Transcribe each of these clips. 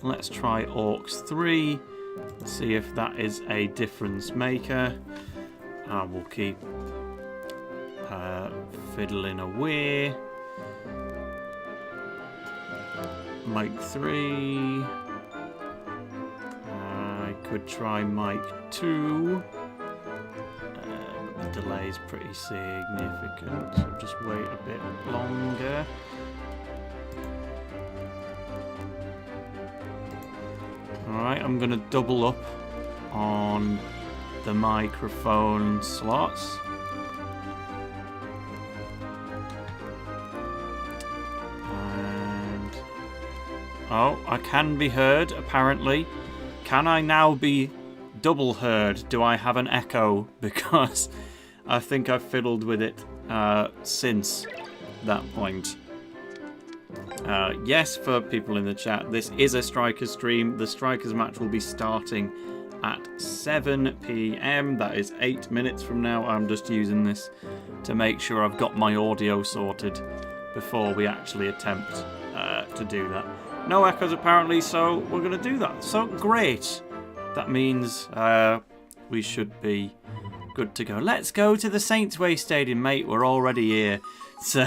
Let's try Orcs 3. See if that is a difference maker. And we'll keep fiddling away. Mic 3. I could try mic 2. But the delay is pretty significant. So just wait a bit longer. Alright, I'm going to double up on the microphone slots. And oh, I can be heard apparently. Can I now be double heard? Do I have an echo? Because I think I've fiddled with it since that point. Yes, for people in the chat, this is a Strikers stream. The Strikers match will be starting at 7 PM. That is 8 minutes from now. I'm just using this to make sure I've got my audio sorted before we actually attempt to do that. No echoes apparently, so we're going to do that. So great. That means we should be good to go. Let's go to the Saints Way Stadium, mate. We're already here. So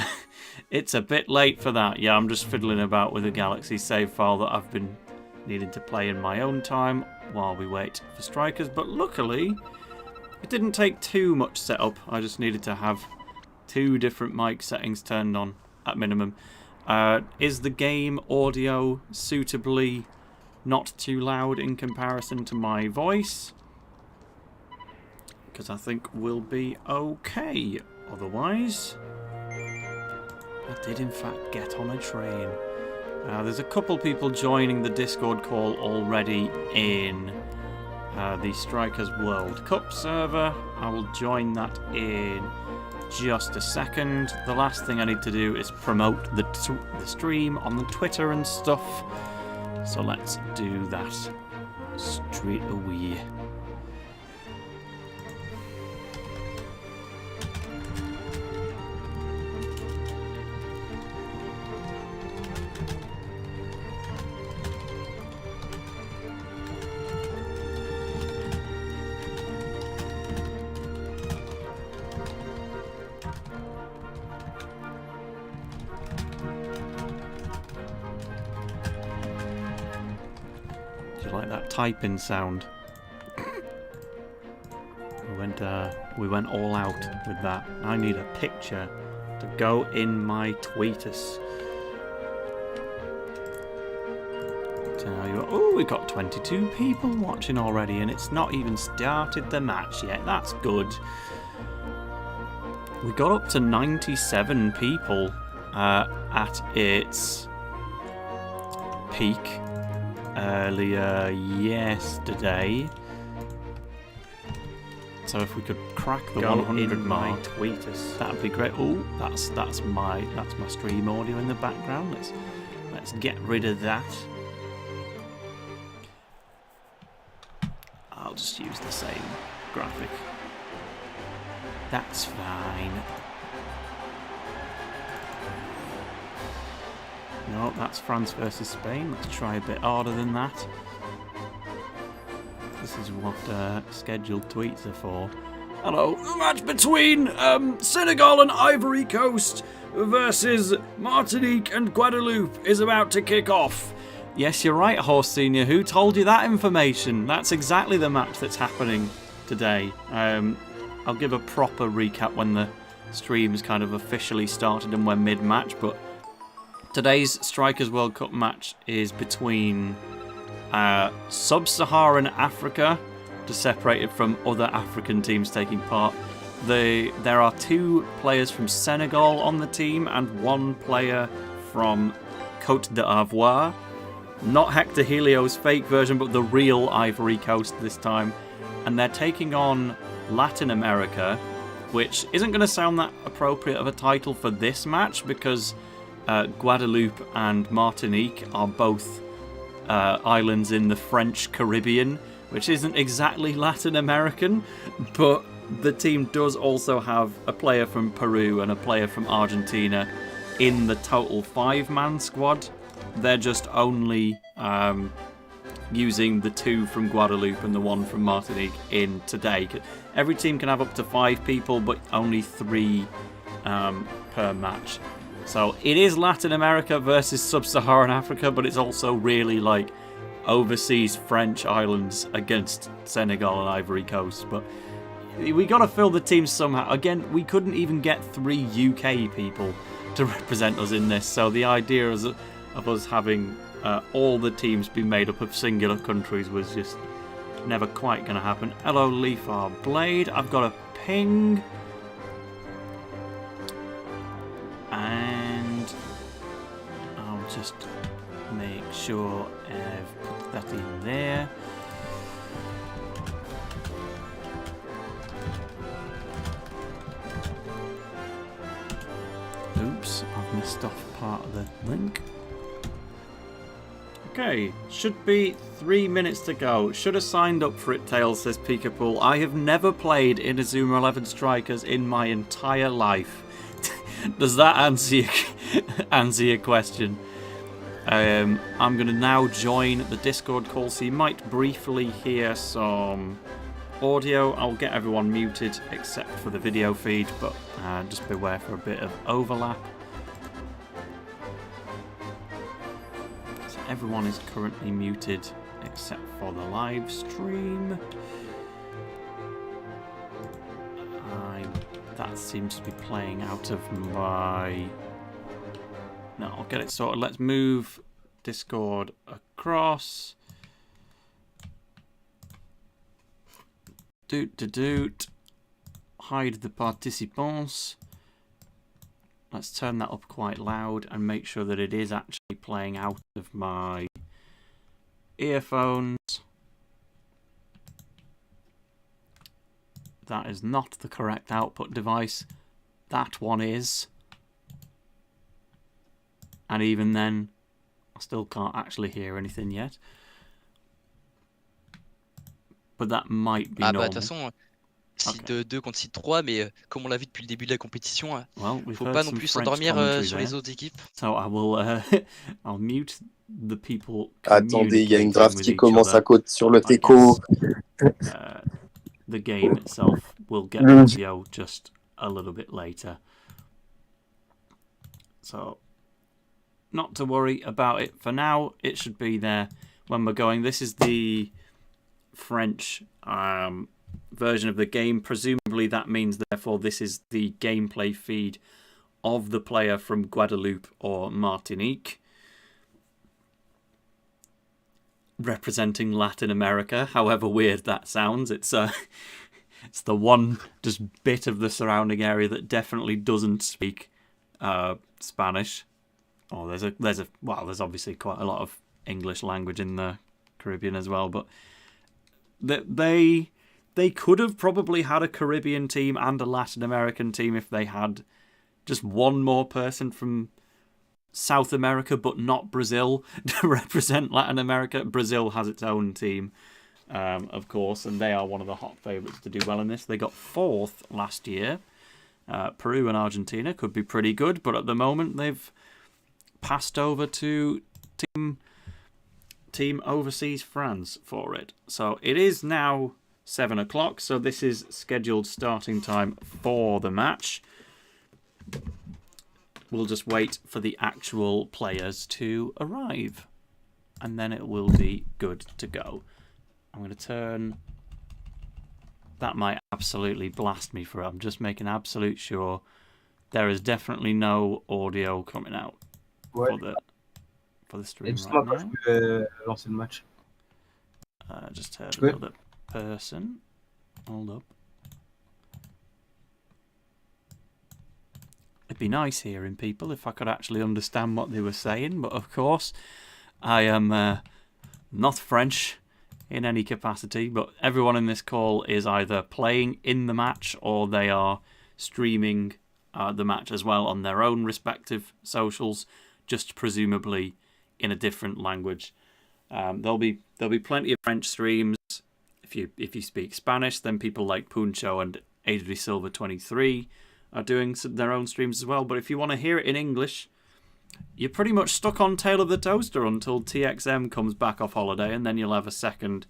it's a bit late for that. Yeah, I'm just fiddling about with a Galaxy save file that I've been needing to play in my own time while we wait for Strikers. But luckily, it didn't take too much setup. I just needed to have 2 different mic settings turned on at minimum. Is the game audio suitably not too loud in comparison to my voice? Because I think we'll be okay. Otherwise, I did in fact get on a train. There's a couple people joining the Discord call already in the Strikers World Cup server. I will join that in just a second. The last thing I need to do is promote the stream on the Twitter and stuff. So let's do that straight away. Typing sound. We went all out with that. I need a picture to go in my tweetus. Oh, we got 22 people watching already, and it's not even started the match yet. That's good. We got up to 97 people at its peak earlier yesterday. So if we could crack the 100 mark, tweeters, that'd be great. Oh, that's my stream audio in the background. Let's get rid of that. I'll just use the same graphic. That's fine. No, that's France versus Spain. Let's try a bit harder than that. This is what scheduled tweets are for. Hello, a match between Senegal and Ivory Coast versus Martinique and Guadeloupe is about to kick off. Yes, you're right, Horse Senior. Who told you that information? That's exactly the match that's happening today. I'll give a proper recap when the stream's kind of officially started and we're mid-match, but today's Strikers World Cup match is between Sub-Saharan Africa, just separated from other African teams taking part. There are 2 players from Senegal on the team and 1 player from Côte d'Ivoire. Not Hector Helio's fake version, but the real Ivory Coast this time. And they're taking on Latin America, which isn't going to sound that appropriate of a title for this match because Guadeloupe and Martinique are both islands in the French Caribbean, which isn't exactly Latin American, but the team does also have a player from Peru and a player from Argentina in the total 5-man squad they're just only using the 2 from Guadeloupe and the 1 from Martinique in today. Every team can have up to 5 people, but only 3 per match. So it is Latin America versus Sub-Saharan Africa, but it's also really like overseas French islands against Senegal and Ivory Coast. But we got to fill the teams somehow. Again, we couldn't even get 3 UK people to represent us in this. So the idea of us having all the teams be made up of singular countries was just never quite going to happen. Hello, Leafar Blade. I've got a ping. And I'll just make sure I've put that in there. Oops, I've missed off part of the link. Okay, should be 3 minutes to go. Should have signed up for it, Tails, says Peekapool. I have never played Inazuma 11 Strikers in my entire life. Does that answer your question? I'm going to now join the Discord call, so you might briefly hear some audio. I'll get everyone muted except for the video feed, but just beware for a bit of overlap. So everyone is currently muted except for the live stream. That seems to be playing out of my... No, I'll get it sorted. Let's move Discord across. Doot. Hide the participants. Let's turn that up quite loud and make sure that it is actually playing out of my earphones. That is not the correct output device. That one is. And even then, I still can't actually hear anything yet. But that might be normal. De toute façon, seed 2 contre seed 3, mais comme on l'a vu depuis le début de la compétition, faut pas non plus s'endormir sur les autres équipes. So I will, I'll mute the people. Attendez, il y a une draft qui commence à côté sur le teco. The game itself will get audio just a little bit later. So, not to worry about it for now. It should be there when we're going. This is the French version of the game. Presumably that means, therefore, this is the gameplay feed of the player from Guadeloupe or Martinique, representing Latin America, however weird that sounds. It's it's the one just bit of the surrounding area that definitely doesn't speak Spanish. Oh, there's obviously quite a lot of English language in the Caribbean as well, but they could have probably had a Caribbean team and a Latin American team if they had just one more person from South America, but not Brazil, to represent Latin America. Brazil has its own team, of course, and they are one of the hot favourites to do well in this. They got 4th last year. Peru and Argentina could be pretty good, but at the moment they've passed over to Team Overseas France for it. So it is now 7 o'clock, so this is scheduled starting time for the match. We'll just wait for the actual players to arrive, and then it will be good to go. I'm going to turn... That might absolutely blast me for it. I'm just making absolute sure there is definitely no audio coming out for the stream right now. Je vais lancer le match. Just heard another person. Hold up. It'd be nice hearing people if I could actually understand what they were saying, but of course I am not French in any capacity, but everyone in this call is either playing in the match or they are streaming the match as well on their own respective socials, just presumably in a different language. There'll be plenty of French streams. If you speak Spanish, then people like Puncho and Adri Silva 23 are doing their own streams as well. But if you want to hear it in English, you're pretty much stuck on Tale of the Toaster until TXM comes back off holiday, and then you'll have a second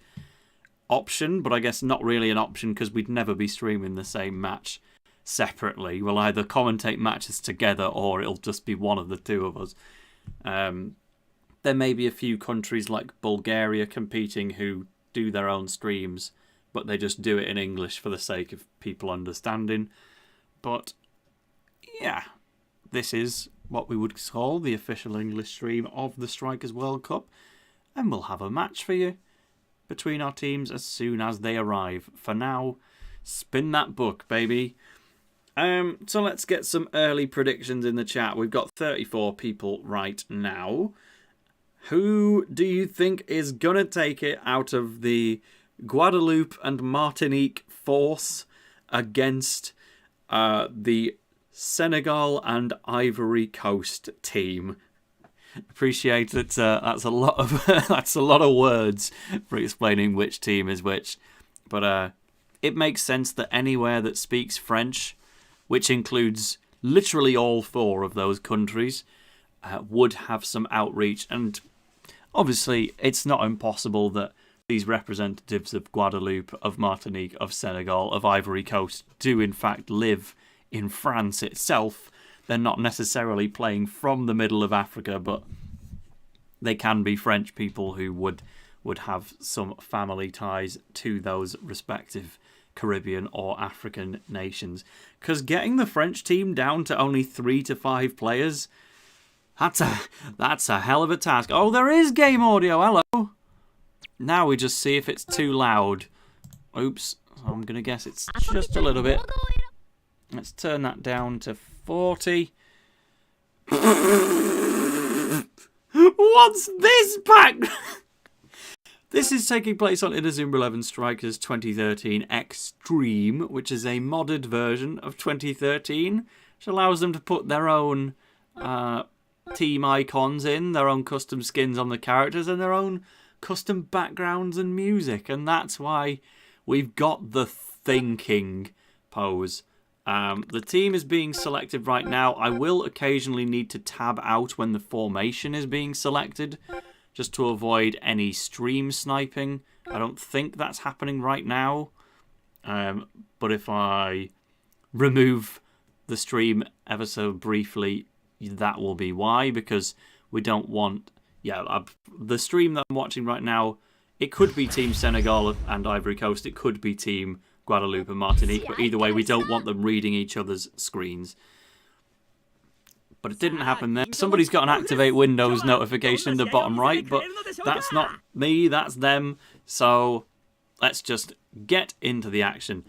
option, but I guess not really an option because we'd never be streaming the same match separately. We'll either commentate matches together or it'll just be one of the two of us. There may be a few countries like Bulgaria competing who do their own streams, but they just do it in English for the sake of people understanding. But yeah, this is what we would call the official English stream of the Strikers World Cup, and we'll have a match for you between our teams as soon as they arrive. For now, spin that book, baby. So let's get some early predictions in the chat. We've got 34 people right now. Who do you think is going to take it out of the Guadeloupe and Martinique force against the Senegal and Ivory Coast team? Appreciate that. That's a lot of that's a lot of words for explaining which team is which, but it makes sense that anywhere that speaks French, which includes literally all four of those countries, would have some outreach. And obviously, it's not impossible that these representatives of Guadeloupe, of Martinique, of Senegal, of Ivory Coast do in fact live in France itself. They're not necessarily playing from the middle of Africa, but they can be French people who would have some family ties to those respective Caribbean or African nations. Because getting the French team down to only 3 to 5 players, that's a hell of a task. Oh, there is game audio. Hello. Now we just see if it's too loud. Oops. I'm going to guess it's just a little bit. Let's turn that down to 40. What's this pack? This is taking place on Inazuma 11 Strikers 2013 Xtreme, which is a modded version of 2013, which allows them to put their own team icons in, their own custom skins on the characters, and their own custom backgrounds and music. And that's why we've got the thinking pose. The team is being selected right now. I will occasionally need to tab out when the formation is being selected, just to avoid any stream sniping. I don't think that's happening right now. But if I remove the stream ever so briefly, that will be why, because we don't want... Yeah, the stream that I'm watching right now, it could be Team Senegal and Ivory Coast. It could be Team Guadeloupe and Martinique, but either way, we don't want them reading each other's screens. But it didn't happen there. Somebody's got an activate Windows notification in the bottom right, but that's not me, that's them. So let's just get into the action.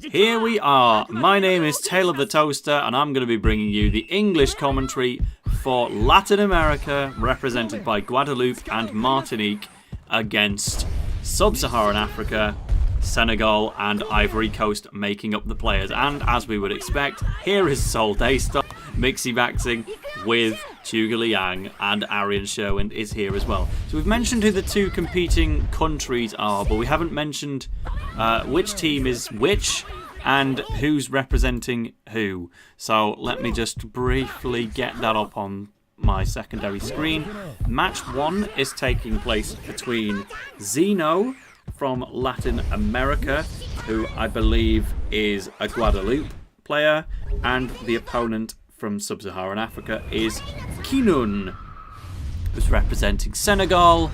Here we are. My name is Tale of the Toaster, and I'm going to be bringing you the English commentary for Latin America, represented by Guadeloupe and Martinique, against Sub-Saharan Africa, Senegal and Ivory Coast making up the players. And as we would expect, here is Sol Daystar mixy-maxing with Chuga Liang, and Arian Sherwind is here as well. So we've mentioned who the two competing countries are, but we haven't mentioned which team is which and who's representing who. So let me just briefly get that up on my secondary screen. Match 1 is taking place between Zeno from Latin America, who I believe is a Guadeloupe player, and the opponent from Sub-Saharan Africa is Kinun, who's representing Senegal.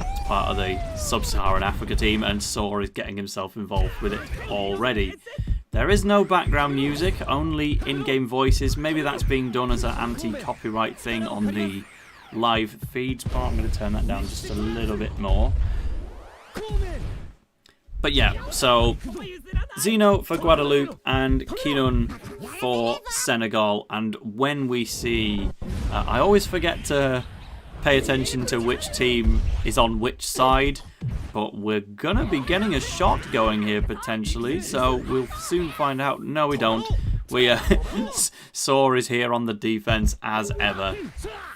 It's part of the Sub-Saharan Africa team, and Saw is getting himself involved with it already. There is no background music, only in-game voices. Maybe that's being done as an anti-copyright thing on the live feeds part. I'm going to turn that down just a little bit more. But yeah, so Zeno for Guadeloupe and Kinun for Senegal. And when we see... I always forget to pay attention to which team is on which side, but we're going to be getting a shot going here potentially, so we'll soon find out. No, we don't. Saw is here on the defense as ever.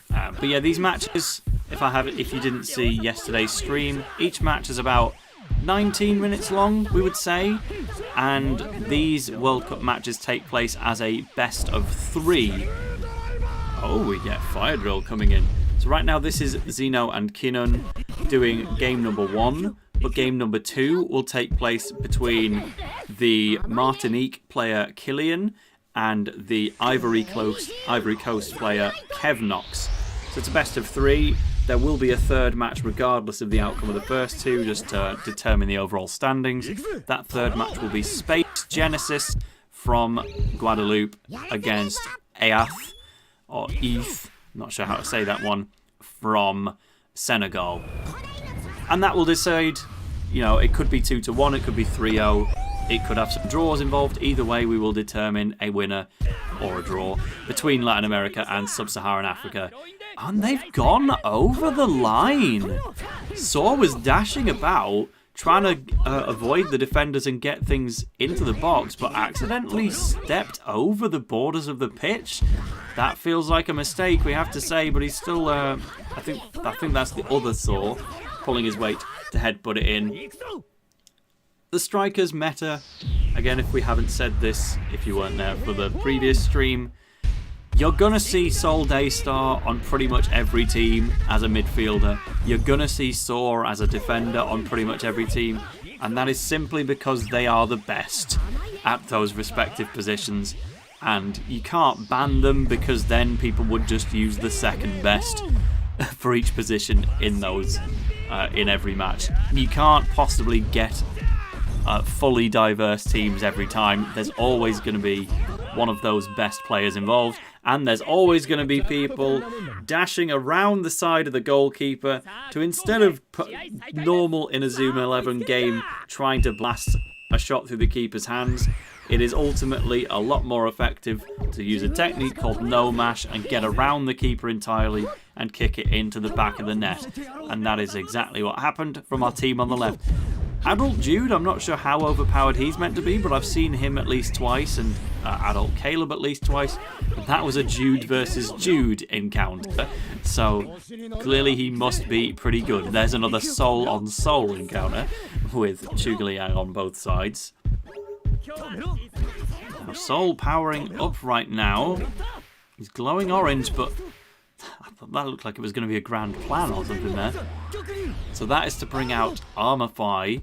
But yeah, these matches, if you didn't see yesterday's stream, each match is about 19 minutes long, we would say, and these World Cup matches take place as a best of 3. Oh, we get Fire Drill coming in. So right now this is Zeno and Kinun doing game number 1. But game number 2 will take place between the Martinique player Killian and the Ivory Coast player Kev'nox. So it's a best of 3. There will be a third match regardless of the outcome of the first 2, just to determine the overall standings. That third match will be SpaceGenesis from Guadeloupe against Eath, or Eath, not sure how to say that one, from Senegal. And that will decide, you know, it could be 2-1, it could be 3-0, it could have some draws involved. Either way, we will determine a winner or a draw between Latin America and Sub-Saharan Africa. And they've gone over the line. Saw was dashing about, trying to avoid the defenders and get things into the box, but accidentally stepped over the borders of the pitch. That feels like a mistake, we have to say, but he's still, I think that's the other Saw, pulling his weight to headbutt it in. The Strikers meta, again, if we haven't said this, if you weren't there for the previous stream, you're going to see Sol Daystar on pretty much every team as a midfielder. You're going to see Saw as a defender on pretty much every team. And that is simply because they are the best at those respective positions. And you can't ban them because then people would just use the second best for each position in those, in every match. You can't possibly get fully diverse teams every time. There's always going to be one of those best players involved, and there's always going to be people dashing around the side of the goalkeeper to, instead of normal Inazuma 11 game trying to blast a shot through the keeper's hands, it is ultimately a lot more effective to use a technique called no mash and get around the keeper entirely and kick it into the back of the net. And that is exactly what happened from our team on the left. Adult Jude, I'm not sure how overpowered he's meant to be, but I've seen him at least twice, and Adult Caleb at least twice. That was a Jude versus Jude encounter, so clearly he must be pretty good. There's another soul-on-soul encounter with Killian on both sides. Now, Soul powering up right now. He's glowing orange, but I thought that looked like it was going to be a grand plan or something there. So that is to bring out Armify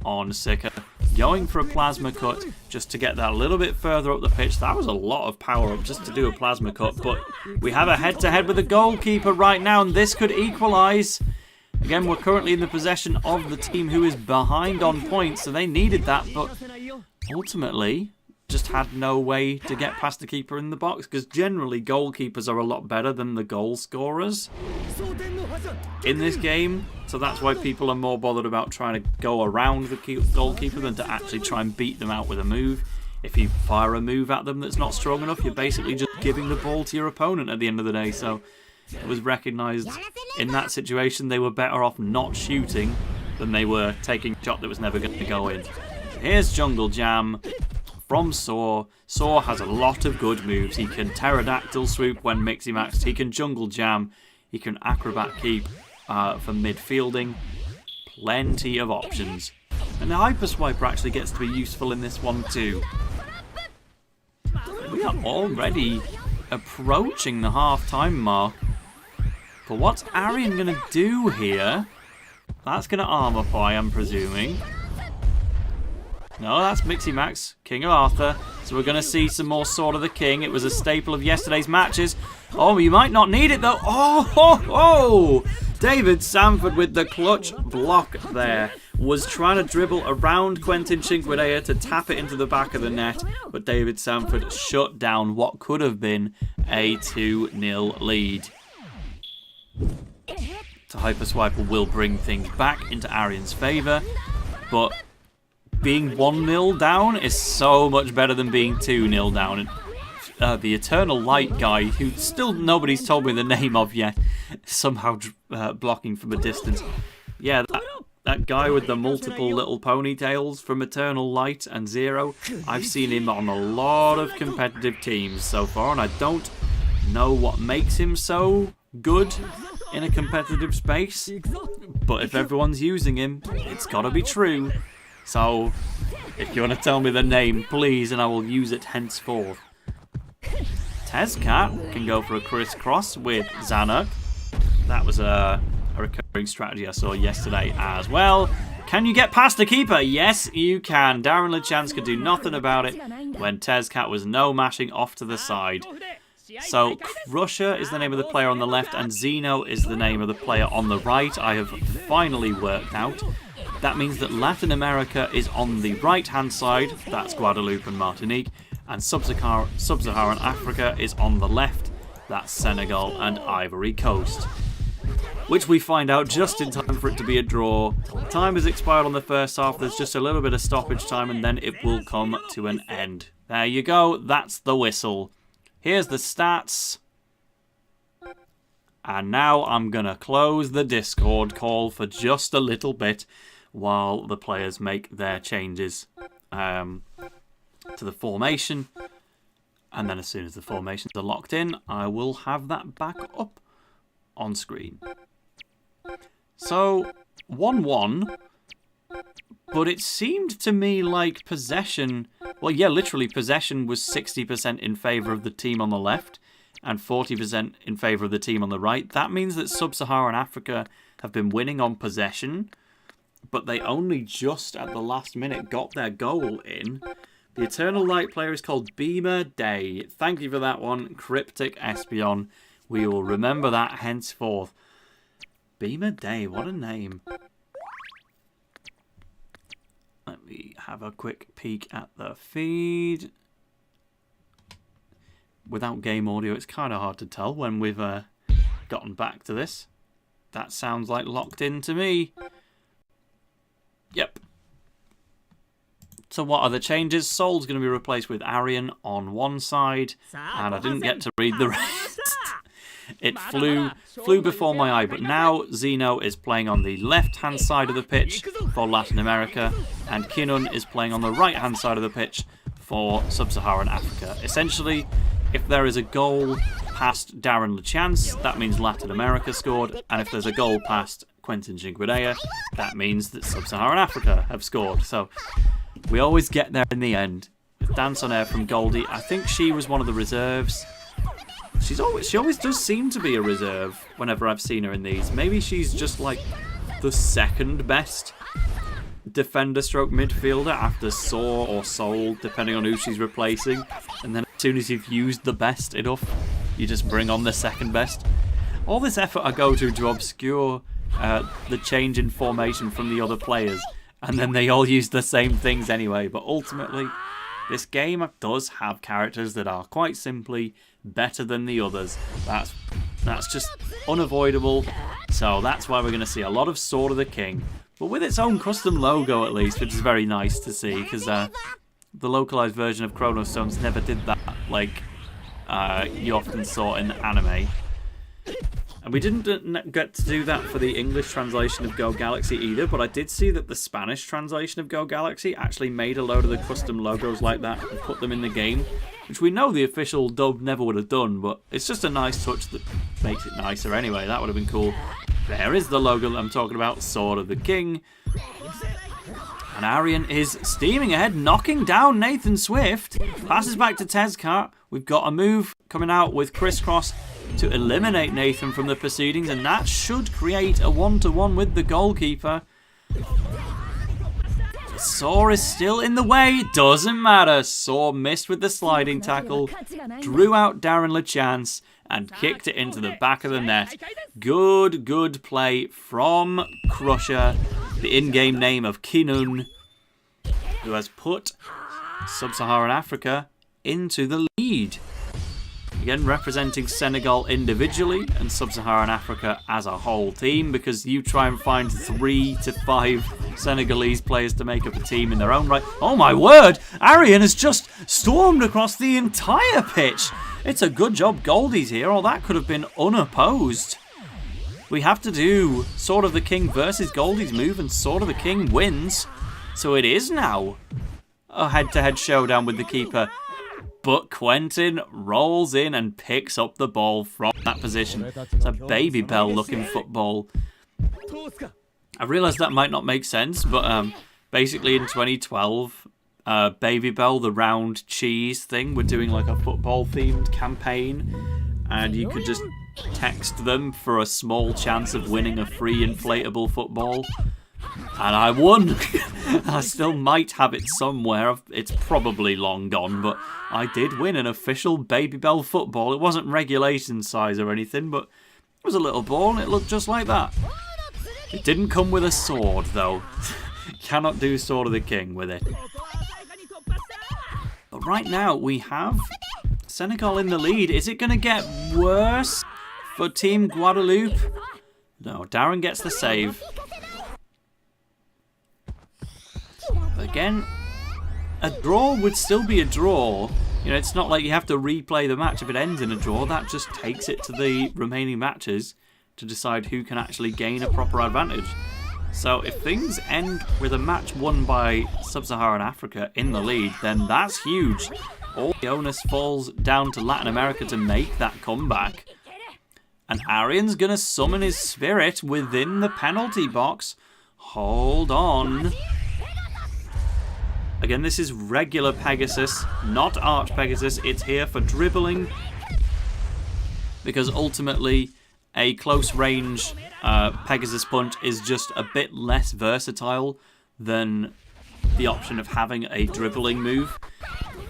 on Sika, going for a plasma cut just to get that a little bit further up the pitch. That was a lot of power up just to do a plasma cut, but we have a head-to-head with the goalkeeper right now, and this could equalise. Again, we're currently in the possession of the team who is behind on points, so they needed that, but ultimately just had no way to get past the keeper in the box, because generally goalkeepers are a lot better than the goal scorers in this game. So that's why people are more bothered about trying to go around the goalkeeper than to actually try and beat them out with a move. If you fire a move at them that's not strong enough, you're basically just giving the ball to your opponent at the end of the day. So it was recognised in that situation they were better off not shooting than they were taking a shot that was never going to go in. Here's Jungle Jam from Saw. Saw has a lot of good moves. He can Pterodactyl Swoop when Mixie-Maxed. He can Jungle Jam. He can Acrobat Keep for midfielding. Plenty of options. And the Hyper Swiper actually gets to be useful in this one too. We are already approaching the half-time mark. But what's Arian going to do here? That's going to Armify, I'm presuming. No, that's Mixie-Max, King of Arthur. So we're going to see some more Sword of the King. It was a staple of yesterday's matches. Oh, you might not need it, though. Oh! David Sanford with the clutch block there. Was trying to dribble around Quentin Chinquidea to tap it into the back of the net. But David Sanford shut down what could have been a 2-0 lead. So Hyper Swiper will bring things back into Arian's favour. But being 1-0 down is so much better than being 2-0 down. And the Eternal Light guy, who still nobody's told me the name of yet, somehow blocking from a distance. Yeah, that guy with the multiple little ponytails from Eternal Light and Zero, I've seen him on a lot of competitive teams so far, and I don't know what makes him so good in a competitive space. But if everyone's using him, it's gotta be true. So, if you want to tell me the name, please, and I will use it henceforth. Tezcat can go for a crisscross with Zeno. That was a recurring strategy I saw yesterday as well. Can you get past the keeper? Yes, you can. Darren LeChance could do nothing about it when Tezcat was no mashing off to the side. So Crusher is the name of the player on the left and Zeno is the name of the player on the right. I have finally worked out. That means that Latin America is on the right-hand side. That's Guadeloupe and Martinique. And Sub-Saharan Africa is on the left. That's Senegal and Ivory Coast. Which we find out just in time for it to be a draw. Time has expired on the first half. There's just a little bit of stoppage time and then it will come to an end. There you go. That's the whistle. Here's the stats. And now I'm going to close the Discord call for just a little bit while the players make their changes to the formation. And then as soon as the formations are locked in, I will have that back up on screen. So, 1-1. But it seemed to me like possession... Well, yeah, literally, possession was 60% in favour of the team on the left and 40% in favour of the team on the right. That means that Sub-Saharan Africa have been winning on possession, but they only just at the last minute got their goal in. The Eternal Light player is called Beamer Day. Thank you for that one, Cryptic Espion. We will remember that henceforth. Beamer Day, what a name. Let me have a quick peek at the feed. Without game audio, it's kind of hard to tell when we've gotten back to this. That sounds like locked in to me. Yep. So what are the changes? Sol's going to be replaced with Arian on one side. And I didn't get to read the rest. It flew before my eye, but now Zeno is playing on the left-hand side of the pitch for Latin America, and Kinun is playing on the right-hand side of the pitch for Sub-Saharan Africa. Essentially, if there is a goal past Darren LeChance, that means Latin America scored, and if there's a goal past Quentin Chinguidea, that means that Sub-Saharan Africa have scored. So we always get there in the end. Dance on air from Goldie. I think she was one of the reserves. She always does seem to be a reserve whenever I've seen her in these. Maybe she's just like the second best defender stroke midfielder after Saw or Soul, depending on who she's replacing. And then as soon as you've used the best enough, you just bring on the second best. All this effort I go to obscure the change in formation from the other players, and then they all use the same things anyway. But ultimately, this game does have characters that are quite simply better than the others. That's just unavoidable. So that's why we're going to see a lot of Sword of the King, but with its own custom logo at least, which is very nice to see, because the localized version of Chrono Stones never did that like you often saw in anime. And we didn't get to do that for the English translation of Go Galaxy either, but I did see that the Spanish translation of Go Galaxy actually made a load of the custom logos like that and put them in the game, which we know the official dub never would have done, but it's just a nice touch that makes it nicer anyway. That would have been cool. There is the logo that I'm talking about, Sword of the King. And Arian is steaming ahead, knocking down Nathan Swift. Passes back to Tezcat. We've got a move coming out with Crisscross to eliminate Nathan from the proceedings, and that should create a 1-to-1 with the goalkeeper. Saw is still in the way. Doesn't matter. Saw missed with the sliding tackle, drew out Darren LeChance, and kicked it into the back of the net. Good play from Crusher, the in-game name of Kinun, who has put Sub-Saharan Africa into the lead. Again, representing Senegal individually and Sub-Saharan Africa as a whole team, because you try and find 3 to 5 Senegalese players to make up a team in their own right. Oh my word! Arian has just stormed across the entire pitch. It's a good job Goldie's here, or that could have been unopposed. We have to do Sword of the King versus Goldie's move, and Sword of the King wins. So it is now a head-to-head showdown with the keeper. But Quentin rolls in and picks up the ball from that position. It's a Baby Bell looking football. I realise that might not make sense, but basically in 2012, Babybel, the round cheese thing. We're doing like a football-themed campaign, and you could just text them for a small chance of winning a free inflatable football. And I won! I still might have it somewhere. It's probably long gone, but I did win an official Babybel football. It wasn't regulation size or anything, but it was a little ball and it looked just like that. It didn't come with a sword, though. Cannot do Sword of the King with it. But right now, we have Senegal in the lead. Is it going to get worse for Team Guadeloupe? No, Darren gets the save. Again, a draw would still be a draw. You know, it's not like you have to replay the match if it ends in a draw. That just takes it to the remaining matches to decide who can actually gain a proper advantage. So if things end with a match won by Sub-Saharan Africa in the lead, then that's huge. All the onus falls down to Latin America to make that comeback. And Arian's going to summon his spirit within the penalty box. Hold on. Again, this is regular Pegasus, not Arch Pegasus. It's here for dribbling. Because ultimately, a close range Pegasus punch is just a bit less versatile than the option of having a dribbling move.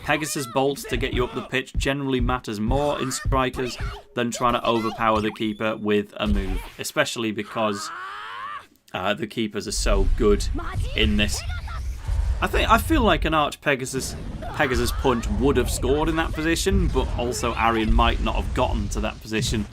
Pegasus bolts to get you up the pitch generally matters more in strikers than trying to overpower the keeper with a move, especially because the keepers are so good in this. I feel like an Arch Pegasus punch would have scored in that position, but also Arian might not have gotten to that position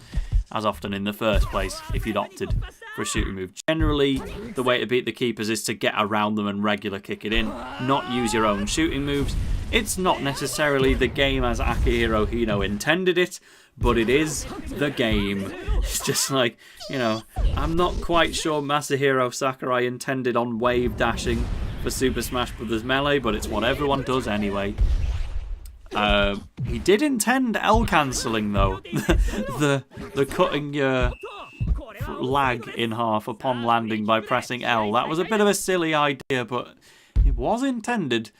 as often in the first place if you'd opted for a shooting move. Generally, the way to beat the keepers is to get around them and regular kick it in, not use your own shooting moves. It's not necessarily the game as Akihiro Hino intended it, but it is the game. It's just like, you know, I'm not quite sure Masahiro Sakurai intended on wave dashing for Super Smash Bros. Melee, but it's what everyone does anyway. He did intend L cancelling though. the cutting your lag in half upon landing by pressing L. That was a bit of a silly idea, but it was intended.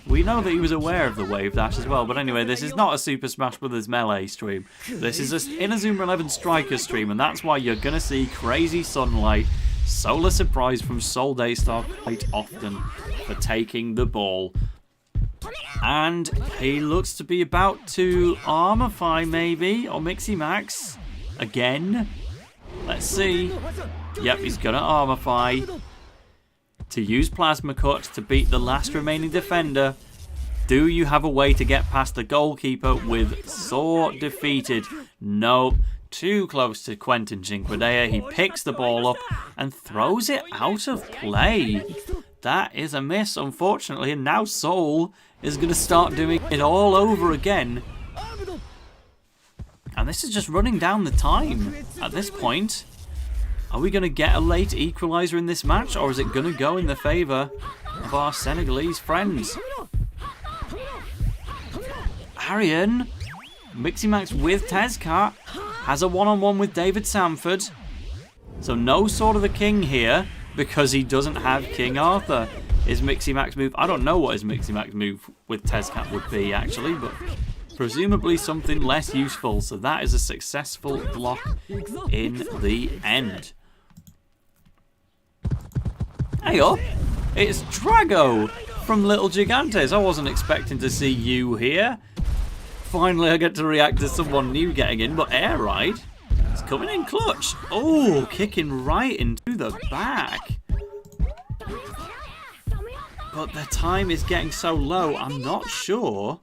We know that he was aware of the wave dash as well, but anyway, this is not a Super Smash Bros. Melee stream. This is an Inazuma 11 Strikers stream, and that's why you're going to see crazy sunlight, solar surprise from Sol Daystar quite often for taking the ball. And he looks to be about to Armify maybe, or Mixie Max again. Let's see. Yep, he's going to Armify to use Plasma Cut to beat the last remaining defender. Do you have a way to get past the goalkeeper with Saw defeated? No. Too close to Quentin Cinquedea. He picks the ball up and throws it out of play. That is a miss, unfortunately, and now Soul is going to start doing it all over again. And this is just running down the time at this point. Are we going to get a late equaliser in this match, or is it going to go in the favour of our Senegalese friends? Arian, Mixie Max with Tezcat, has a one-on-one with David Sanford. So no Sword of the King here, because he doesn't have King Arthur. His Mixie Max move, I don't know what his Mixie Max move with Tezcat would be actually, but presumably something less useful. So that is a successful block in the end. Hey up, it's Drago from Little Gigantes. I wasn't expecting to see you here. Finally I get to react to someone new getting in, but Air Ride is coming in clutch. Oh, kicking right into the back. But the time is getting so low, I'm not sure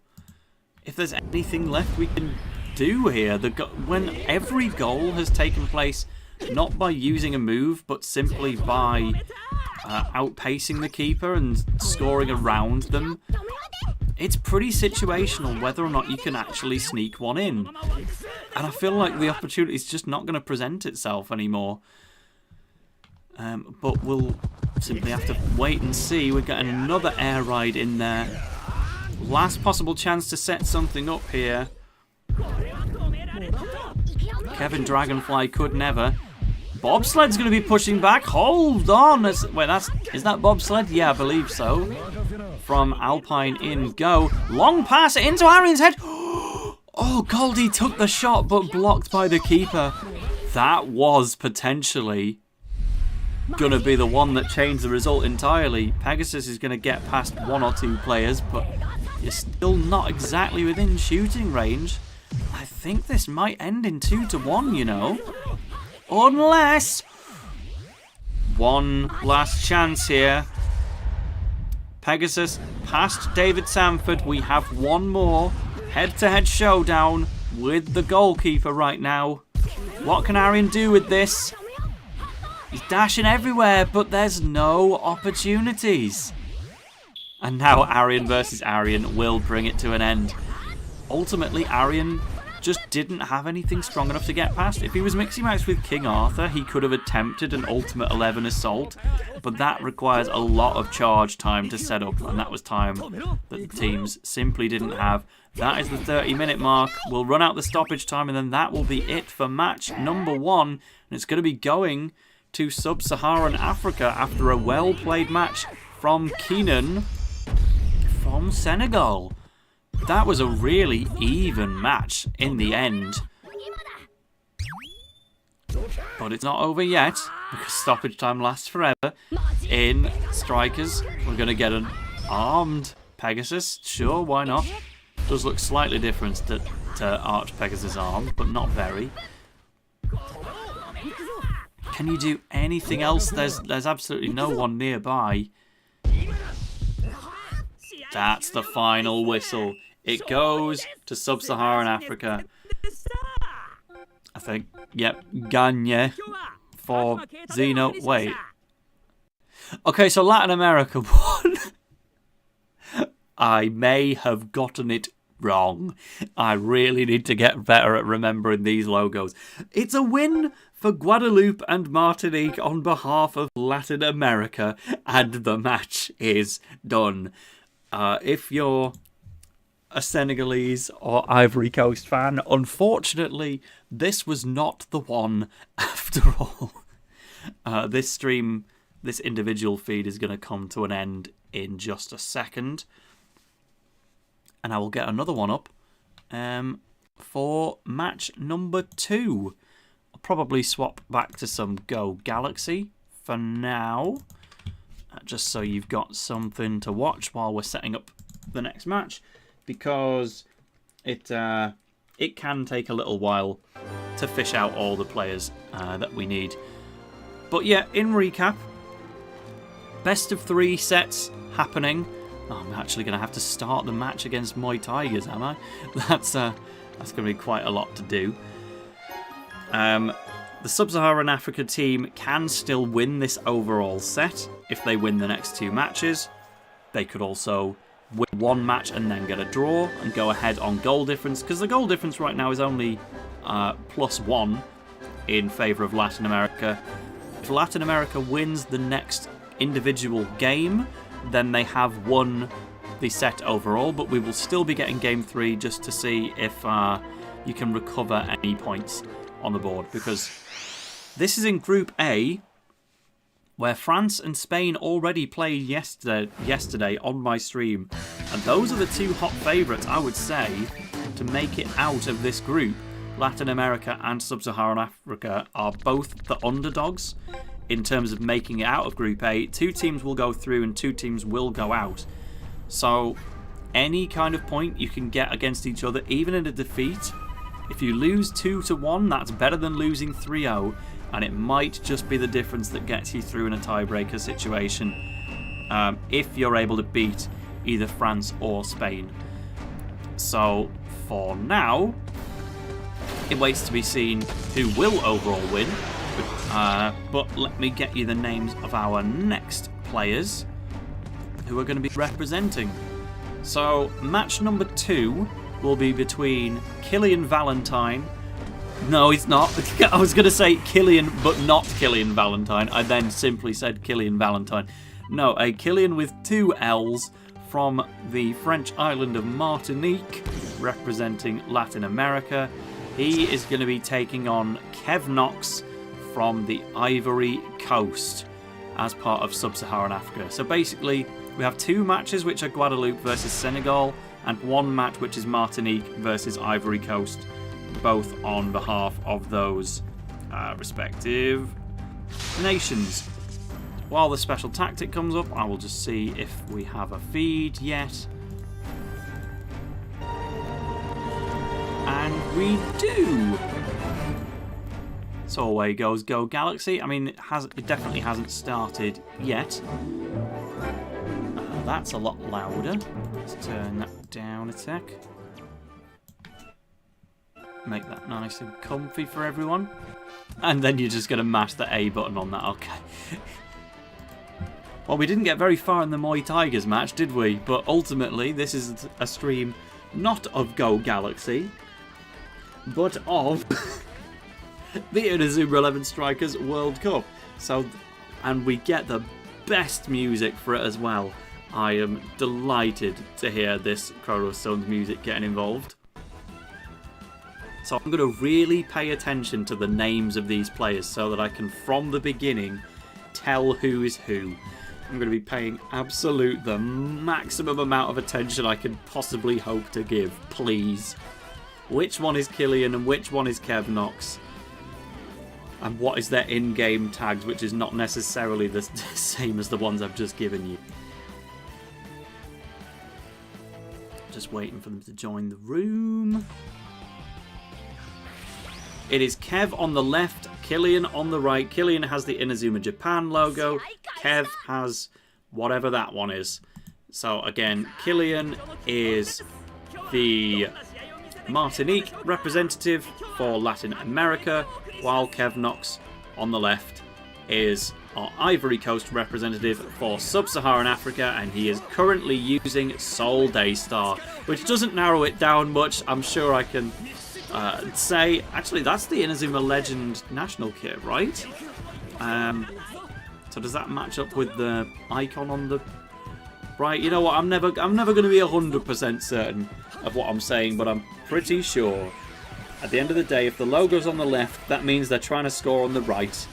if there's anything left we can do here. When every goal has taken place, not by using a move, but simply by outpacing the keeper and scoring around them, it's pretty situational whether or not you can actually sneak one in. And I feel like the opportunity is just not going to present itself anymore. But we'll simply have to wait and see. We're getting another Air Ride in there. Last possible chance to set something up here. Kevin Dragonfly could never. Bobsled's going to be pushing back. Hold on. Is that bobsled? Yeah, I believe so. From Alpine in Go. Long pass into Arian's head. Oh, Goldie took the shot, but blocked by the keeper. That was potentially going to be the one that changed the result entirely. Pegasus is going to get past one or two players, but you're still not exactly within shooting range. I think this might end in 2-1, you know. Unless... One last chance here. Pegasus past David Sanford. We have one more head-to-head showdown with the goalkeeper right now. What can Arian do with this? He's dashing everywhere, but there's no opportunities. And now Arian versus Arian will bring it to an end. Ultimately, Arian just didn't have anything strong enough to get past. If he was mixing match with King Arthur, he could have attempted an Ultimate 11 assault, but that requires a lot of charge time to set up, and that was time that the teams simply didn't have. That is the 30-minute mark. We'll run out the stoppage time, and then that will be it for match number 1. And it's going to be going to Sub-Saharan Africa after a well-played match from Kinun from Senegal. That was a really even match in the end. But it's not over yet, because stoppage time lasts forever. In Strikers, we're going to get an armed Pegasus. Sure, why not? Does look slightly different to Arch Pegasus arm, but not very. Can you do anything else? There's absolutely no one nearby. That's the final whistle. It goes to Sub-Saharan Africa. I think, yep, Gagne for Zeno. Wait. Okay, so Latin America won. I may have gotten it wrong. I really need to get better at remembering these logos. It's a win for Guadeloupe and Martinique on behalf of Latin America, and the match is done. If you're a Senegalese or Ivory Coast fan, unfortunately, this was not the one after all. This stream, this individual feed is going to come to an end in just a second. And I will get another one up for match number 2. I'll probably swap back to some Go Galaxy for now, just so you've got something to watch while we're setting up the next match, because it can take a little while to fish out all the players that we need. But yeah, in recap, best of 3 sets happening. Oh, I'm actually going to have to start the match against Muay Tigers, am I? That's going to be quite a lot to do. The Sub-Saharan Africa team can still win this overall set if they win the next 2 matches. They could also win 1 match and then get a draw and go ahead on goal difference, because the goal difference right now is only +1 in favour of Latin America. If Latin America wins the next individual game, then they have won the set overall, but we will still be getting game 3 just to see if you can recover any points on the board, because this is in Group A, where France and Spain already played yesterday on my stream, and those are the 2 hot favourites, I would say, to make it out of this group. Latin America and Sub-Saharan Africa are both the underdogs in terms of making it out of Group A. 2 teams will go through and 2 teams will go out. So any kind of point you can get against each other, even in a defeat, if you lose 2-1, that's better than losing 3-0, and it might just be the difference that gets you through in a tiebreaker situation if you're able to beat either France or Spain. So for now, it waits to be seen who will overall win. But let me get you the names of our next players who are going to be representing. So match number 2 will be between Killian Valentine. No, it's not. I was going to say Killian, but not Killian Valentine. I then simply said Killian Valentine. No, a Killian with 2 L's from the French island of Martinique, representing Latin America. He is going to be taking on Kev'nox from the Ivory Coast as part of Sub-Saharan Africa. So basically, we have 2 matches which are Guadeloupe versus Senegal, and 1 match which is Martinique versus Ivory Coast, both on behalf of those respective nations. While the special tactic comes up, I will just see if we have a feed yet. And we do! So away goes Go Galaxy. I mean, it definitely hasn't started yet. That's a lot louder. Let's turn that down a sec. Make that nice and comfy for everyone. And then you're just going to mash the A button on that, okay. Well, we didn't get very far in the Muay Tigers match, did we? But ultimately, this is a stream not of Go Galaxy, but of the Inazuma 11 Strikers World Cup. So, and we get the best music for it as well. I am delighted to hear this Chrono Stones music getting involved. So I'm going to really pay attention to the names of these players so that I can, from the beginning, tell who is who. I'm going to be paying the maximum amount of attention I can possibly hope to give, please. Which one is Killian and which one is Kev'nox? And what is their in-game tags, which is not necessarily the same as the ones I've just given you. Just waiting for them to join the room. It is Kev on the left, Killian on the right. Killian has the Inazuma Japan logo. Kev has whatever that one is. So again, Killian is the Martinique representative for Latin America, while Kev'nox on the left is our Ivory Coast representative for Sub-Saharan Africa, and he is currently using Soul Daystar, which doesn't narrow it down much. I'm sure I can say, actually, that's the Inazuma Legend national kit, right? So does that match up with the icon on the right? You know what? I'm never going to be 100% certain of what I'm saying, but I'm pretty sure. At the end of the day, if the logo's on the left, that means they're trying to score on the right.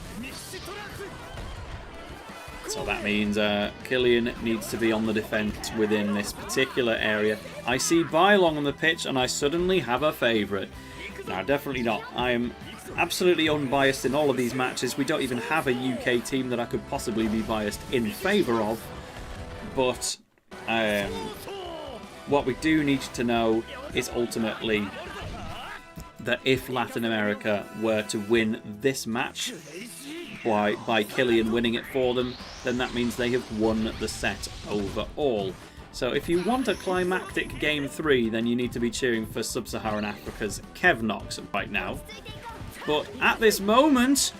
So that means Killian needs to be on the defence within this particular area. I see Bylong on the pitch, and I suddenly have a favourite. No, definitely not. I am absolutely unbiased in all of these matches. We don't even have a UK team that I could possibly be biased in favour of. But what we do need to know is ultimately that if Latin America were to win this match by Killian winning it for them, then that means they have won the set overall. So if you want a climactic Game 3, then you need to be cheering for Sub-Saharan Africa's Kev'nox right now. But at this moment,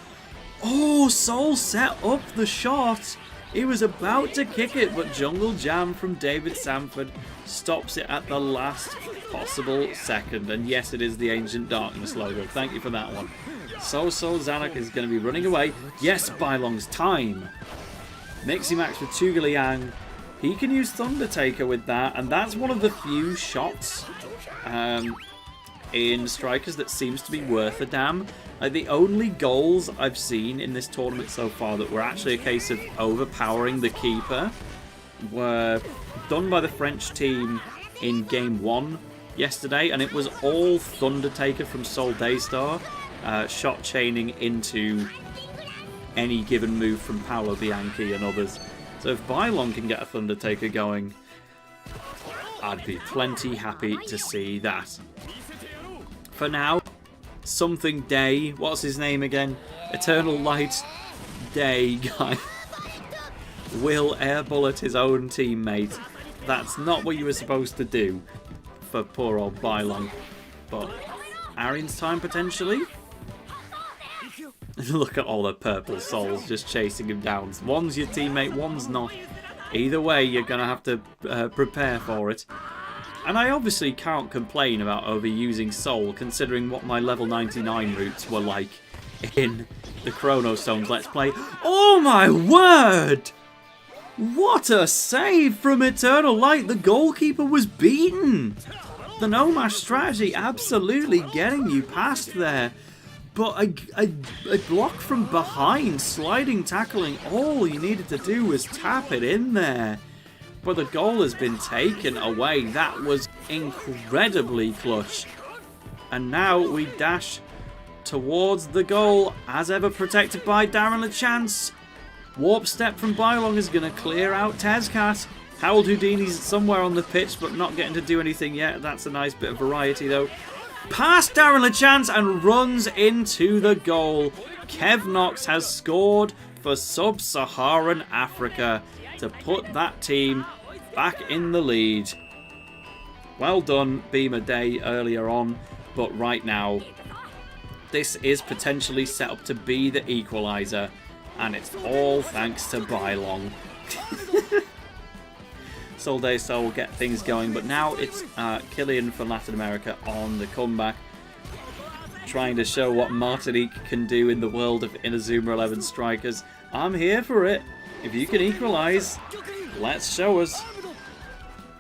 oh, Soul set up the shot. He was about to kick it, but Jungle Jam from David Sanford stops it at the last possible second. And yes, it is the Ancient Darkness logo. Thank you for that one. So Zanuck is going to be running away. Yes, Bylong's time. Mixie Max with Chuga. He can use Thundertaker with that, and that's one of the few shots in Strikers that seems to be worth a damn. Like, the only goals I've seen in this tournament so far that were actually a case of overpowering the keeper were done by the French team in Game 1 yesterday, and it was all Thundertaker from Soul Daystar, shot chaining into any given move from Paolo Bianchi and others. So if Bylong can get a Thundertaker going, I'd be plenty happy to see that. For now, Something Day, what's his name again? Eternal Light Day guy will air bullet his own teammate. That's not what you were supposed to do for poor old Bylong. But Arian's time potentially? Look at all the purple souls just chasing him down. One's your teammate, one's not. Either way, you're going to have to prepare for it. And I obviously can't complain about overusing Soul, considering what my level 99 routes were like in the Chrono Stones Let's Play. Oh my word! What a save from Eternal Light! The goalkeeper was beaten! The no-mash strategy absolutely getting you past there. But a block from behind, sliding, tackling, all you needed to do was tap it in there. But the goal has been taken away. That was incredibly clutch. And now we dash towards the goal, as ever protected by Darren LeChance. Warp step from Bylong is going to clear out Tezcat. Harold Houdini's somewhere on the pitch, but not getting to do anything yet. That's a nice bit of variety, though. Past Darren LeChance and runs into the goal. Kev'nox has scored for Sub-Saharan Africa to put that team back in the lead. Well done, Beamer Day, earlier on, but right now, this is potentially set up to be the equaliser, and it's all thanks to Bylong. Soldaystar will get things going, but now it's Killian for Latin America on the comeback, trying to show what Martinique can do in the world of Inazuma 11 Strikers. I'm here for it. If you can equalise, let's show us.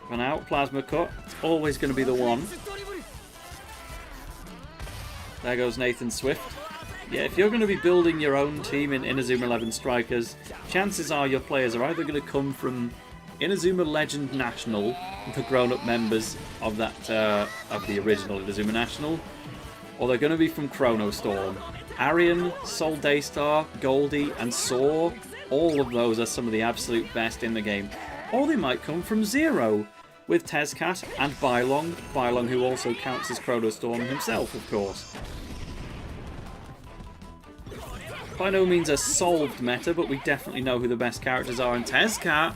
For now, Plasma Cut. It's always going to be the one. There goes Nathan Swift. Yeah, if you're going to be building your own team in Inazuma 11 Strikers, chances are your players are either going to come from Inazuma Legend National, the grown-up members of that of the original Inazuma National, or they're going to be from Chrono Storm. Arian, Sol Daystar, Goldie, and Saw, all of those are some of the absolute best in the game. Or they might come from Zero, with Tezcat and Bylong. Bylong, who also counts as Chrono Storm himself, of course. By no means a solved meta, but we definitely know who the best characters are. And Tezcat,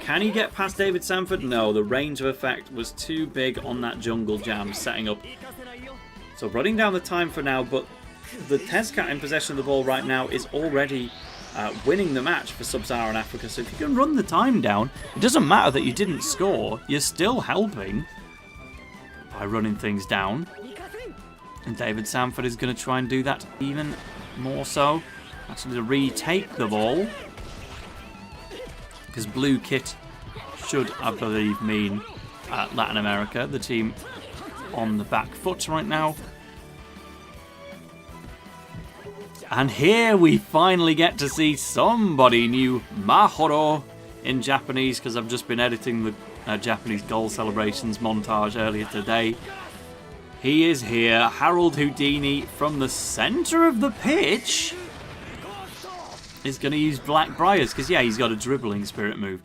can he get past David Sanford? No, the range of effect was too big on that jungle jam setting up. So running down the time for now, but the Tezcat in possession of the ball right now is already winning the match for Sub-Saharan Africa. So if you can run the time down, it doesn't matter that you didn't score, you're still helping by running things down. And David Sanford is going to try and do that even more so. Actually to retake the ball. Because Blue Kit should, I believe, mean Latin America, the team on the back foot right now. And here we finally get to see somebody new, Mahoro in Japanese, because I've just been editing the Japanese goal celebrations montage earlier today. He is here, Harold Houdini from the centre of the pitch. Is going to use Black Briars, because yeah, he's got a dribbling spirit move.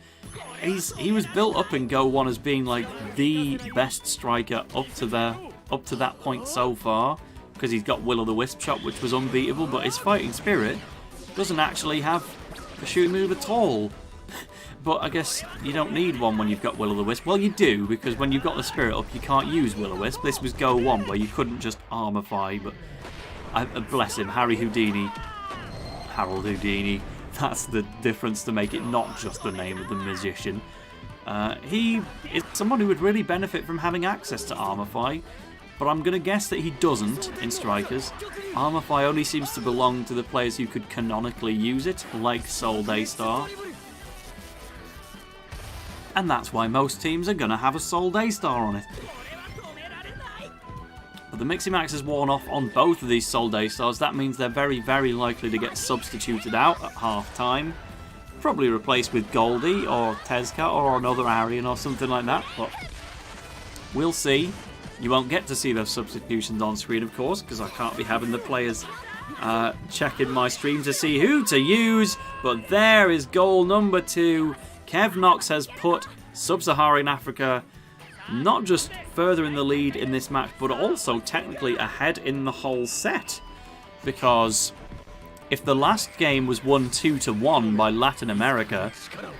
He was built up in Go 1 as being like the best striker up to that point so far, because he's got Will-O-the-Wisp shot, which was unbeatable, but his fighting spirit doesn't actually have a shooting move at all. But I guess you don't need one when you've got Will-O-the-Wisp. Well, you do, because when you've got the spirit up, you can't use Will-O-Wisp. This was Go 1, where you couldn't just armorify, but bless him, Harold Houdini. That's the difference to make it not just the name of the magician. He is someone who would really benefit from having access to Armorify, but I'm going to guess that he doesn't in Strikers. Armorify only seems to belong to the players who could canonically use it, like Sol Daystar. And that's why most teams are going to have a Sol Daystar on it. But the Miximax has worn off on both of these Sol Daystars. That means they're very, very likely to get substituted out at half-time. Probably replaced with Goldie or Tezcat or another Arian or something like that. But we'll see. You won't get to see those substitutions on screen, of course, because I can't be having the players checking my stream to see who to use. But there is goal number 2. Kev'nox has put Sub-Saharan Africa not just further in the lead in this match, but also technically ahead in the whole set. Because if the last game was won 2-1 by Latin America,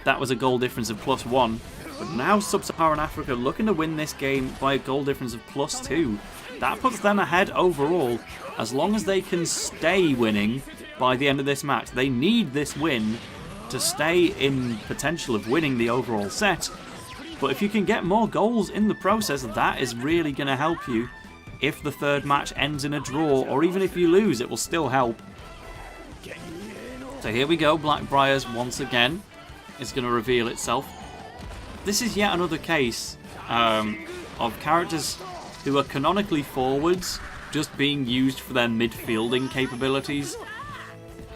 that was a goal difference of +1. But now Sub-Saharan Africa looking to win this game by a goal difference of +2. That puts them ahead overall, as long as they can stay winning by the end of this match. They need this win to stay in potential of winning the overall set. But if you can get more goals in the process, that is really going to help you. If the third match ends in a draw, or even if you lose, it will still help. So here we go, Blackbriars once again is going to reveal itself. This is yet another case of characters who are canonically forwards, just being used for their midfielding capabilities.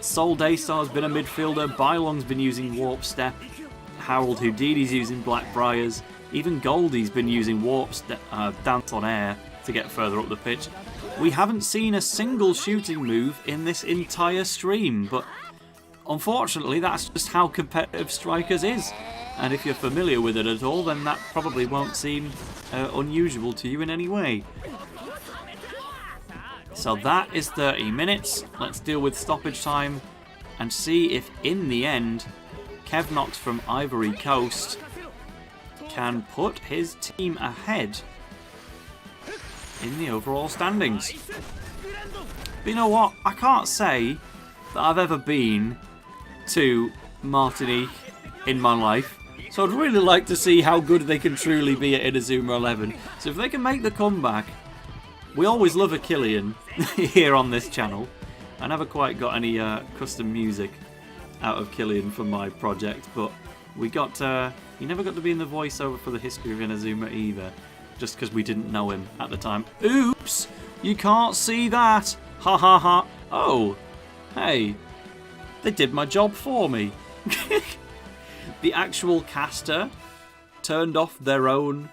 Sol Daystar's been a midfielder, Bylong's been using Warp Step, Harold Houdini's using Blackbriars, even Goldie's been using Dance on Air to get further up the pitch. We haven't seen a single shooting move in this entire stream, but unfortunately that's just how competitive Strikers is. And if you're familiar with it at all, then that probably won't seem unusual to you in any way. So that is 30 minutes. Let's deal with stoppage time and see if in the end Kev'nox from Ivory Coast can put his team ahead in the overall standings. But you know what? I can't say that I've ever been to Martinique in my life. So I'd really like to see how good they can truly be at Inazuma 11. So if they can make the comeback, we always love a Killian here on this channel. I never quite got any custom music out of Killian for my project, but we got he never got to be in the voiceover for the history of Inazuma either, just because we didn't know him at the time. Oops! You can't see that! Ha ha ha! Oh! Hey! They did my job for me! The actual caster turned off their own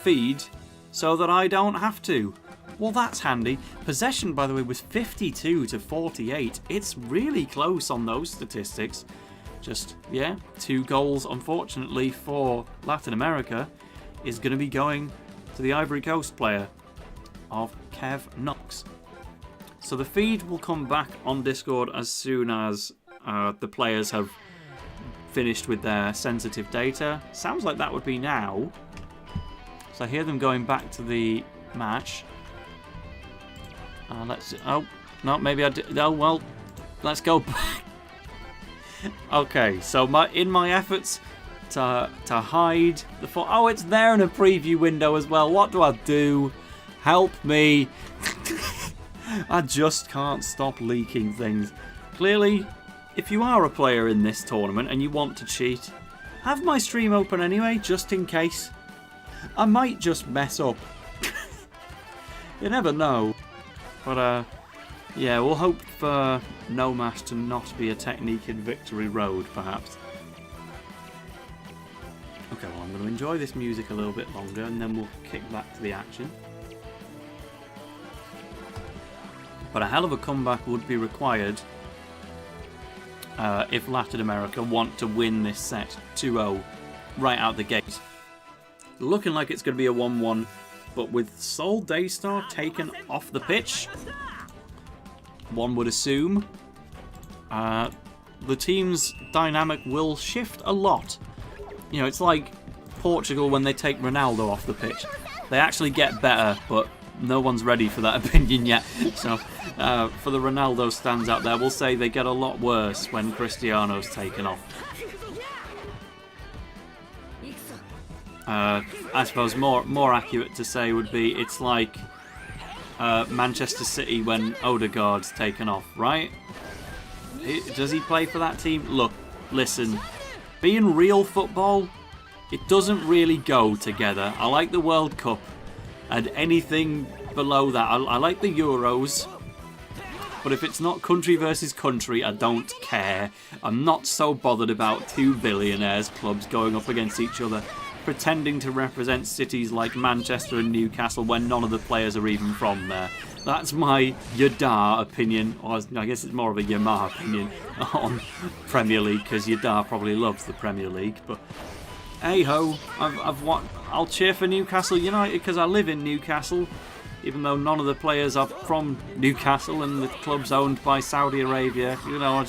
feed so that I don't have to. Well, that's handy. Possession, by the way, was 52 to 48. It's really close on those statistics. Just, yeah, 2 goals, unfortunately, for Latin America is going to be going to the Ivory Coast player of Kev'nox. So the feed will come back on Discord as soon as the players have finished with their sensitive data. Sounds like that would be now. So I hear them going back to the match. Let's. Oh no, maybe I did. Oh well, let's go back. Okay, so in my efforts to hide the oh, it's there in a preview window as well. What do I do? Help me! I just can't stop leaking things. Clearly, if you are a player in this tournament and you want to cheat, have my stream open anyway, just in case. I might just mess up. You never know. But, yeah, we'll hope for Nomash to not be a technique in Victory Road, perhaps. Okay, well, I'm going to enjoy this music a little bit longer, and then we'll kick back to the action. But a hell of a comeback would be required if Latin America want to win this set 2-0 right out the gate. Looking like it's going to be a 1-1. But with Sol Daystar taken off the pitch, one would assume the team's dynamic will shift a lot. You know, it's like Portugal when they take Ronaldo off the pitch. They actually get better, but no one's ready for that opinion yet. So for the Ronaldo stands out there, we'll say they get a lot worse when Cristiano's taken off. I suppose more accurate to say would be it's like Manchester City when Odegaard's taken off, right? Does he play for that team? Look, listen, being real football, it doesn't really go together. I like the World Cup, and anything below that, I like the Euros, but if it's not country versus country, I don't care. I'm not so bothered about 2 billionaires clubs going up against each other, pretending to represent cities like Manchester and Newcastle when none of the players are even from there. That's my Yadar opinion, or I guess it's more of a Yamar opinion on Premier League, because Yadar probably loves the Premier League. But hey ho, I'll cheer for Newcastle United because I live in Newcastle, even though none of the players are from Newcastle and the club's owned by Saudi Arabia. You know,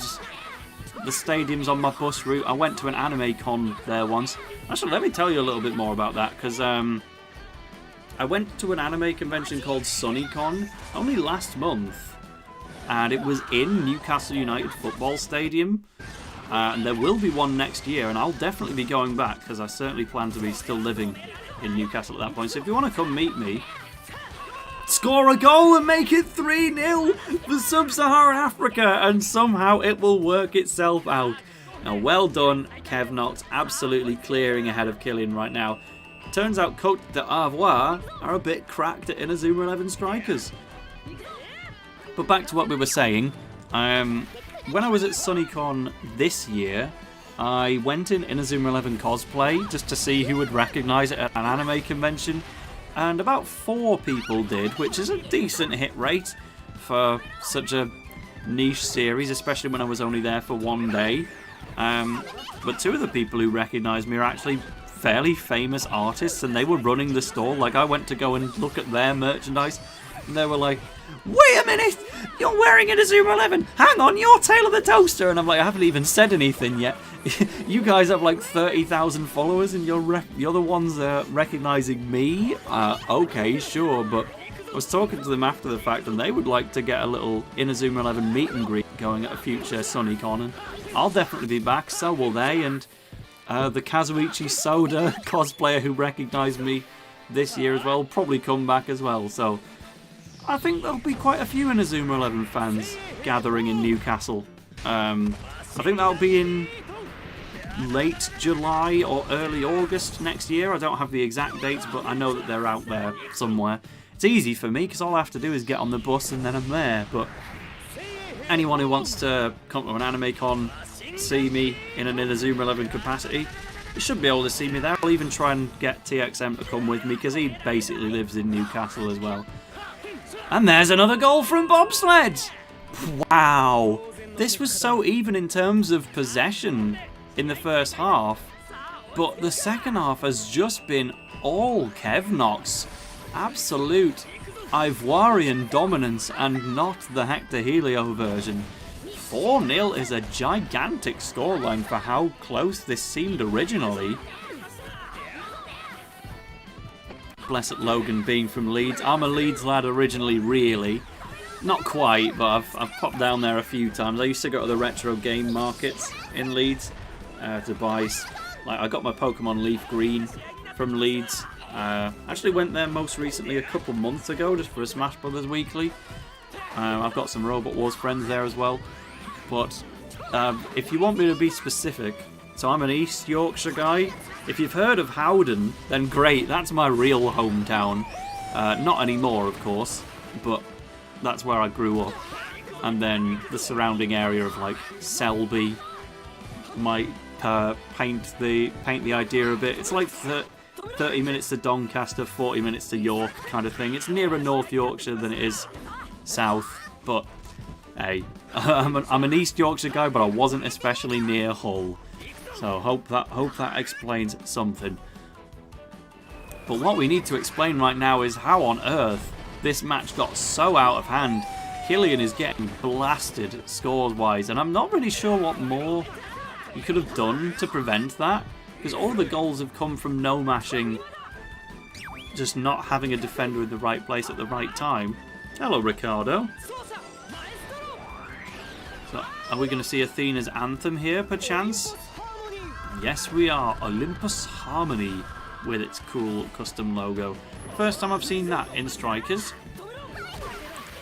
the stadium's on my bus route. I went to an anime con there once. Actually, let me tell you a little bit more about that, because I went to an anime convention called SunnyCon only last month, and it was in Newcastle United Football Stadium, and there will be one next year, and I'll definitely be going back, because I certainly plan to be still living in Newcastle at that point. So if you want to come meet me, score a goal and make it 3-0 for Sub-Saharan Africa, and somehow it will work itself out. Now, well done, Kev'nox, absolutely clearing ahead of Killian right now. Turns out Côte d'Ivoire are a bit cracked at Inazuma 11 Strikers. But back to what we were saying. When I was at SunnyCon this year, I went in Inazuma 11 cosplay just to see who would recognise it at an anime convention. And about 4 people did, which is a decent hit rate for such a niche series, especially when I was only there for 1 day. But 2 of the people who recognised me are actually fairly famous artists, and they were running the store. Like, I went to go and look at their merchandise, and they were like, "Wait a minute! You're wearing Inazuma 11! Hang on, you're TaleOfTheToaster!" And I'm like, I haven't even said anything yet. You guys have like 30,000 followers, and you're the ones recognising me? Okay, sure, but I was talking to them after the fact, and they would like to get a little Inazuma 11 meet and greet going at a future SunnyCon, and I'll definitely be back, so will they, and the Kazuichi Soda cosplayer who recognised me this year as well will probably come back as well, so I think there'll be quite a few Inazuma 11 fans gathering in Newcastle. I think that'll be in late July or early August next year. I don't have the exact dates, but I know that they're out there somewhere. It's easy for me because all I have to do is get on the bus and then I'm there. But anyone who wants to come to an anime con, see me in an Inazuma 11 capacity, you should be able to see me there. I'll even try and get TXM to come with me because he basically lives in Newcastle as well. And there's another goal from Bobsled! Wow! This was so even in terms of possession in the first half, but the second half has just been all Kev'nox. Absolute Ivorian dominance and not the Hector Helio version. 4-0 is a gigantic scoreline for how close this seemed originally. Blessed Logan being from Leeds. I'm a Leeds lad originally, really. Not quite, but I've popped down there a few times. I used to go to the retro game markets in Leeds to buy. Like, I got my Pokemon Leaf Green from Leeds. Actually went there most recently a couple months ago just for a Smash Brothers Weekly. I've got some Robot Wars friends there as well. But if you want me to be specific, so I'm an East Yorkshire guy. If you've heard of Howden, then great, that's my real hometown. Not anymore, of course, but that's where I grew up. And then the surrounding area of like Selby might paint the idea a bit. It's like 30 minutes to Doncaster, 40 minutes to York kind of thing. It's nearer North Yorkshire than it is South, but hey, I'm an East Yorkshire guy, but I wasn't especially near Hull. So hope that explains something. But what we need to explain right now is how on earth this match got so out of hand. Killian is getting blasted scores-wise, and I'm not really sure what more you could have done to prevent that, because all the goals have come from no-mashing, just not having a defender in the right place at the right time. Hello, Ricardo. So, are we going to see Athena's anthem here, perchance? Yes, we are. Olympus Harmony with its cool custom logo. First time I've seen that in Strikers.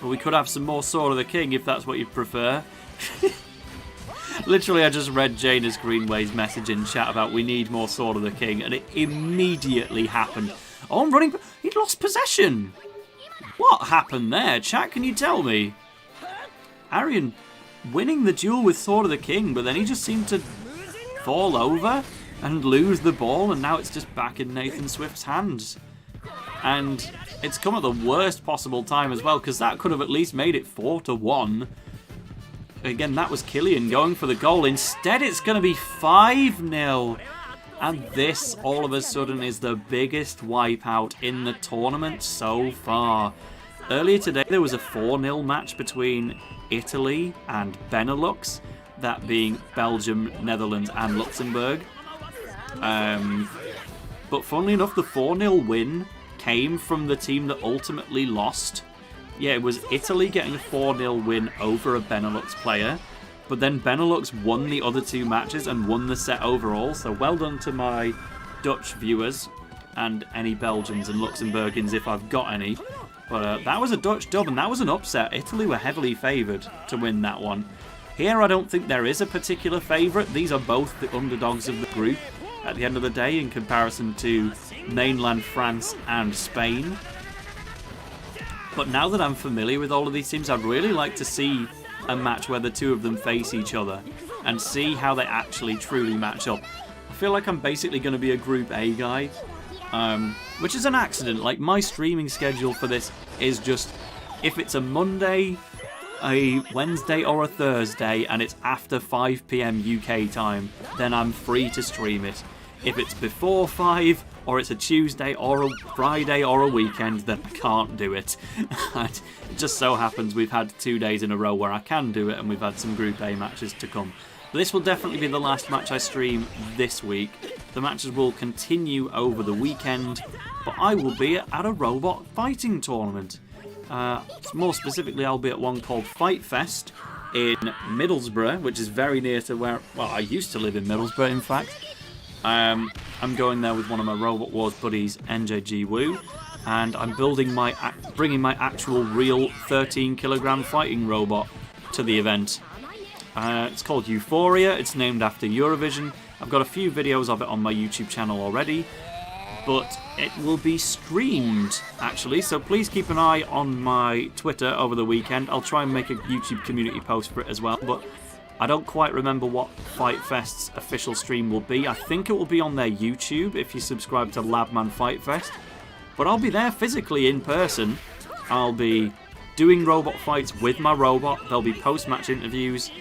But we could have some more Sword of the King if that's what you prefer. Literally, I just read Janus Greenway's message in chat about we need more Sword of the King, and it immediately happened. Oh, I'm running. He lost possession. What happened there? Chat, can you tell me? Arian winning the duel with Sword of the King, but then he just seemed to fall over and lose the ball, and now it's just back in Nathan Swift's hands. And it's come at the worst possible time as well, because that could have at least made it 4-1. Again, that was Killian going for the goal. Instead, it's going to be 5-0. And this, all of a sudden, is the biggest wipeout in the tournament so far. Earlier today, there was a 4-0 match between Italy and Benelux, that being Belgium, Netherlands and Luxembourg. But funnily enough, the 4-0 win came from the team that ultimately lost. Yeah, it was Italy getting a 4-0 win over a Benelux player, but then Benelux won the other 2 matches and won the set overall, so well done to my Dutch viewers and any Belgians and Luxembourgians if I've got any. But that was a Dutch dub, and that was an upset. Italy were heavily favoured to win that one. Here, I don't think there is a particular favourite. These are both the underdogs of the group at the end of the day in comparison to mainland France and Spain. But now that I'm familiar with all of these teams, I'd really like to see a match where the two of them face each other and see how they actually truly match up. I feel like I'm basically going to be a Group A guy, which is an accident. Like, my streaming schedule for this is just, if it's a Monday, a Wednesday or a Thursday and it's after 5 PM UK time, then I'm free to stream it. If it's before 5 or it's a Tuesday or a Friday or a weekend, then I can't do it. It just so happens we've had 2 days in a row where I can do it, and we've had some Group A matches to come. But this will definitely be the last match I stream this week. The matches will continue over the weekend, but I will be at a robot fighting tournament. More specifically, I'll be at one called Fight Fest in Middlesbrough, which is very near to where, well, I used to live in Middlesbrough, in fact. I'm going there with one of my Robot Wars buddies, NJG Woo, and I'm bringing my actual real 13 kilogram fighting robot to the event. It's called Euphoria. It's named after Eurovision. I've got a few videos of it on my YouTube channel already, but it will be streamed, actually, so please keep an eye on my Twitter over the weekend. I'll try and make a YouTube community post for it as well, but I don't quite remember what Fight Fest's official stream will be. I think it will be on their YouTube if you subscribe to Labman Fight Fest. But I'll be there physically in person. I'll be doing robot fights with my robot. There'll be post-match interviews.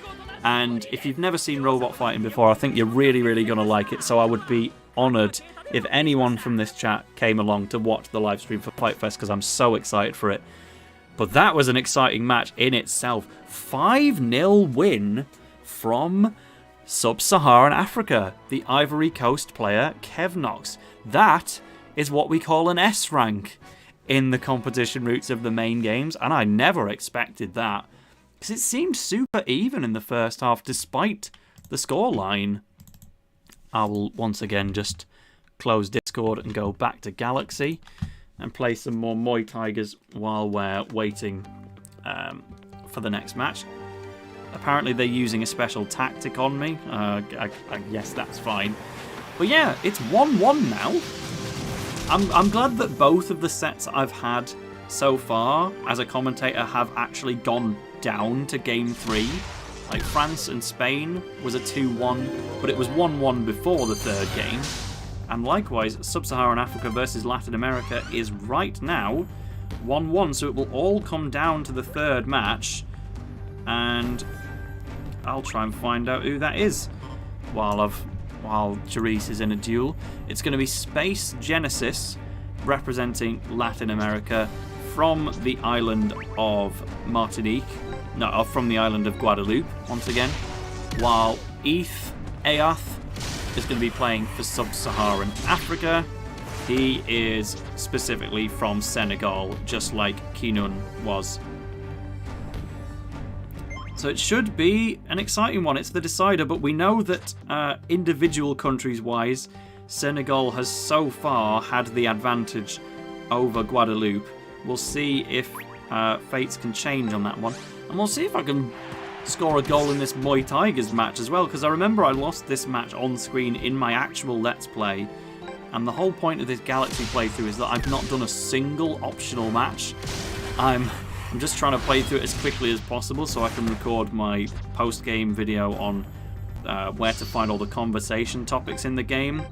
And if you've never seen robot fighting before, I think you're really, really going to like it. So I would be honoured if anyone from this chat came along to watch the live stream for Fight Fest, because I'm so excited for it. But that was an exciting match in itself. 5-0 win from Sub-Saharan Africa, the Ivory Coast player Kev'nox. That is what we call an S rank in the competition routes of the main games, and I never expected that, because it seemed super even in the first half despite the scoreline. I will once again just close Discord and go back to Galaxy and play some more Muay Tigers while we're waiting for the next match. Apparently they're using a special tactic on me. I guess that's fine. But yeah, it's 1-1 now. I'm glad that both of the sets I've had so far as a commentator have actually gone down to Game 3. Like, France and Spain was a 2-1, but it was 1-1 before the third game. And likewise, Sub-Saharan Africa versus Latin America is right now 1-1, so it will all come down to the third match. And I'll try and find out who that is while Charisse is in a duel. It's going to be SpaceGenesis representing Latin America from the island of Martinique. No, from the island of Guadeloupe, once again. While Eath is going to be playing for Sub-Saharan Africa. He is specifically from Senegal, just like Kinun was. So it should be an exciting one. It's the decider, but we know that individual countries-wise, Senegal has so far had the advantage over Guadeloupe. We'll see if fates can change on that one. And we'll see if I can score a goal in this Muay Tigers match as well, because I remember I lost this match on screen in my actual Let's Play. And the whole point of this Galaxy playthrough is that I've not done a single optional match. I'm just trying to play through it as quickly as possible so I can record my post-game video on where to find all the conversation topics in the game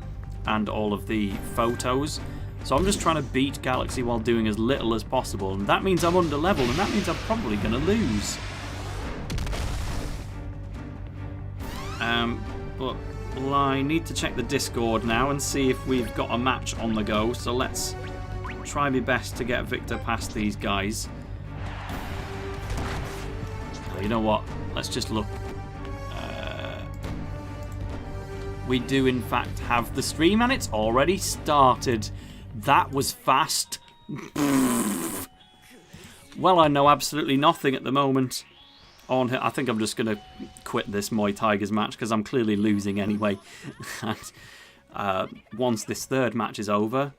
and all of the photos. So I'm just trying to beat Galaxy while doing as little as possible, and that means I'm under level, and that means I'm probably going to lose. But I need to check the Discord now and see if we've got a match on the go, so let's try my best to get Victor past these guys. You know what? Let's just look. We do, in fact, have the stream, and it's already started. That was fast. Well, I know absolutely nothing at the moment on here. I think I'm just going to quit this Muay Tigers match because I'm clearly losing anyway. And once this third match is over,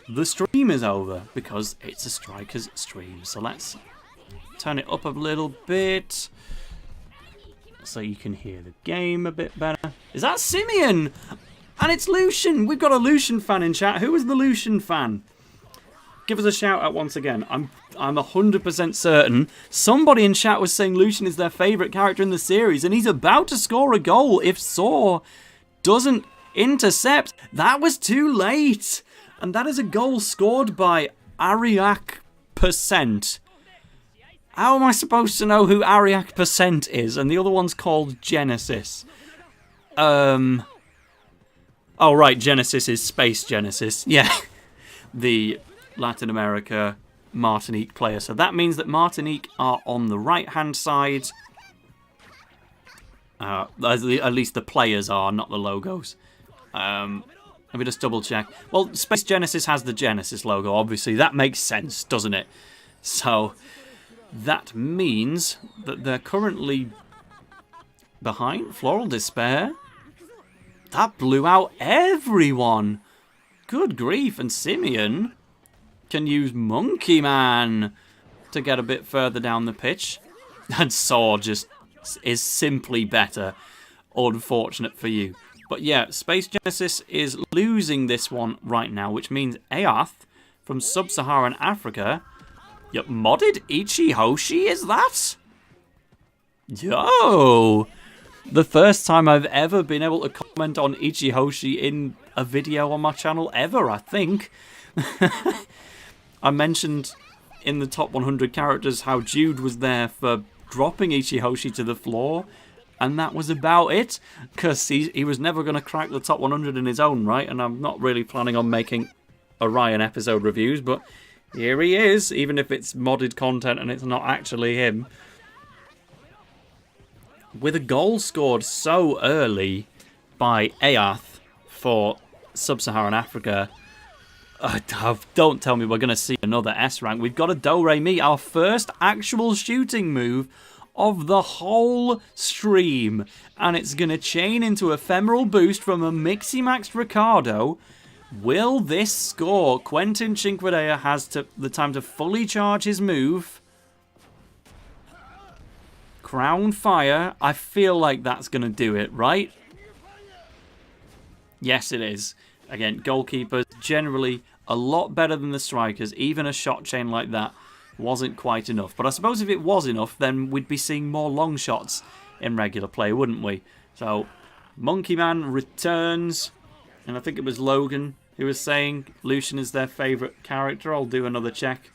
the stream is over because it's a Strikers stream. So let's turn it up a little bit so you can hear the game a bit better. Is that Simeon? And it's Lucian. We've got a Lucian fan in chat. Who is the Lucian fan? give us a shout out once again. I'm 100% certain somebody in chat was saying Lucian is their favourite character in the series, and he's about to score a goal if Saw doesn't intercept. That was too late. And that is a goal scored by Ariak%. How am I supposed to know who Ariak% is? And the other one's called Genesis. Oh, right, Genesis is SpaceGenesis. Yeah. The Latin America Martinique player. So that means that Martinique are on the right-hand side. At least the players are, not the logos. Let me just double check. Well, SpaceGenesis has the Genesis logo, obviously. That makes sense, doesn't it? So that means that they're currently behind Floral Despair. That blew out everyone. Good grief. And Simeon can use Monkey Man to get a bit further down the pitch. And Saw just is simply better. Unfortunate for you. But yeah, SpaceGenesis is losing this one right now, which means Eath from Sub-Saharan Africa. Yep, modded Ichihoshi, is that? Yo! The first time I've ever been able to comment on Ichihoshi in a video on my channel ever, I think. I mentioned in the top 100 characters how Jude was there for dropping Ichihoshi to the floor. And that was about it, because he was never going to crack the top 100 in his own right, and I'm not really planning on making Orion episode reviews, but here he is, even if it's modded content and it's not actually him. With a goal scored so early by Eath for Sub-Saharan Africa, don't tell me we're going to see another S rank. We've got a Do-Re-Mi, our first actual shooting move of the whole stream, and it's going to chain into ephemeral boost from a Mixi-Maxed Ricardo. Will this score? Quentin Chinquidea has the time to fully charge his move. Crown Fire. I feel like that's going to do it, right? Yes, it is. Again, goalkeepers generally a lot better than the strikers. Even a shot chain like that wasn't quite enough. But I suppose if it was enough, then we'd be seeing more long shots in regular play, wouldn't we? So, Monkey Man returns. And I think it was Logan who was saying Lucian is their favourite character. I'll do another check.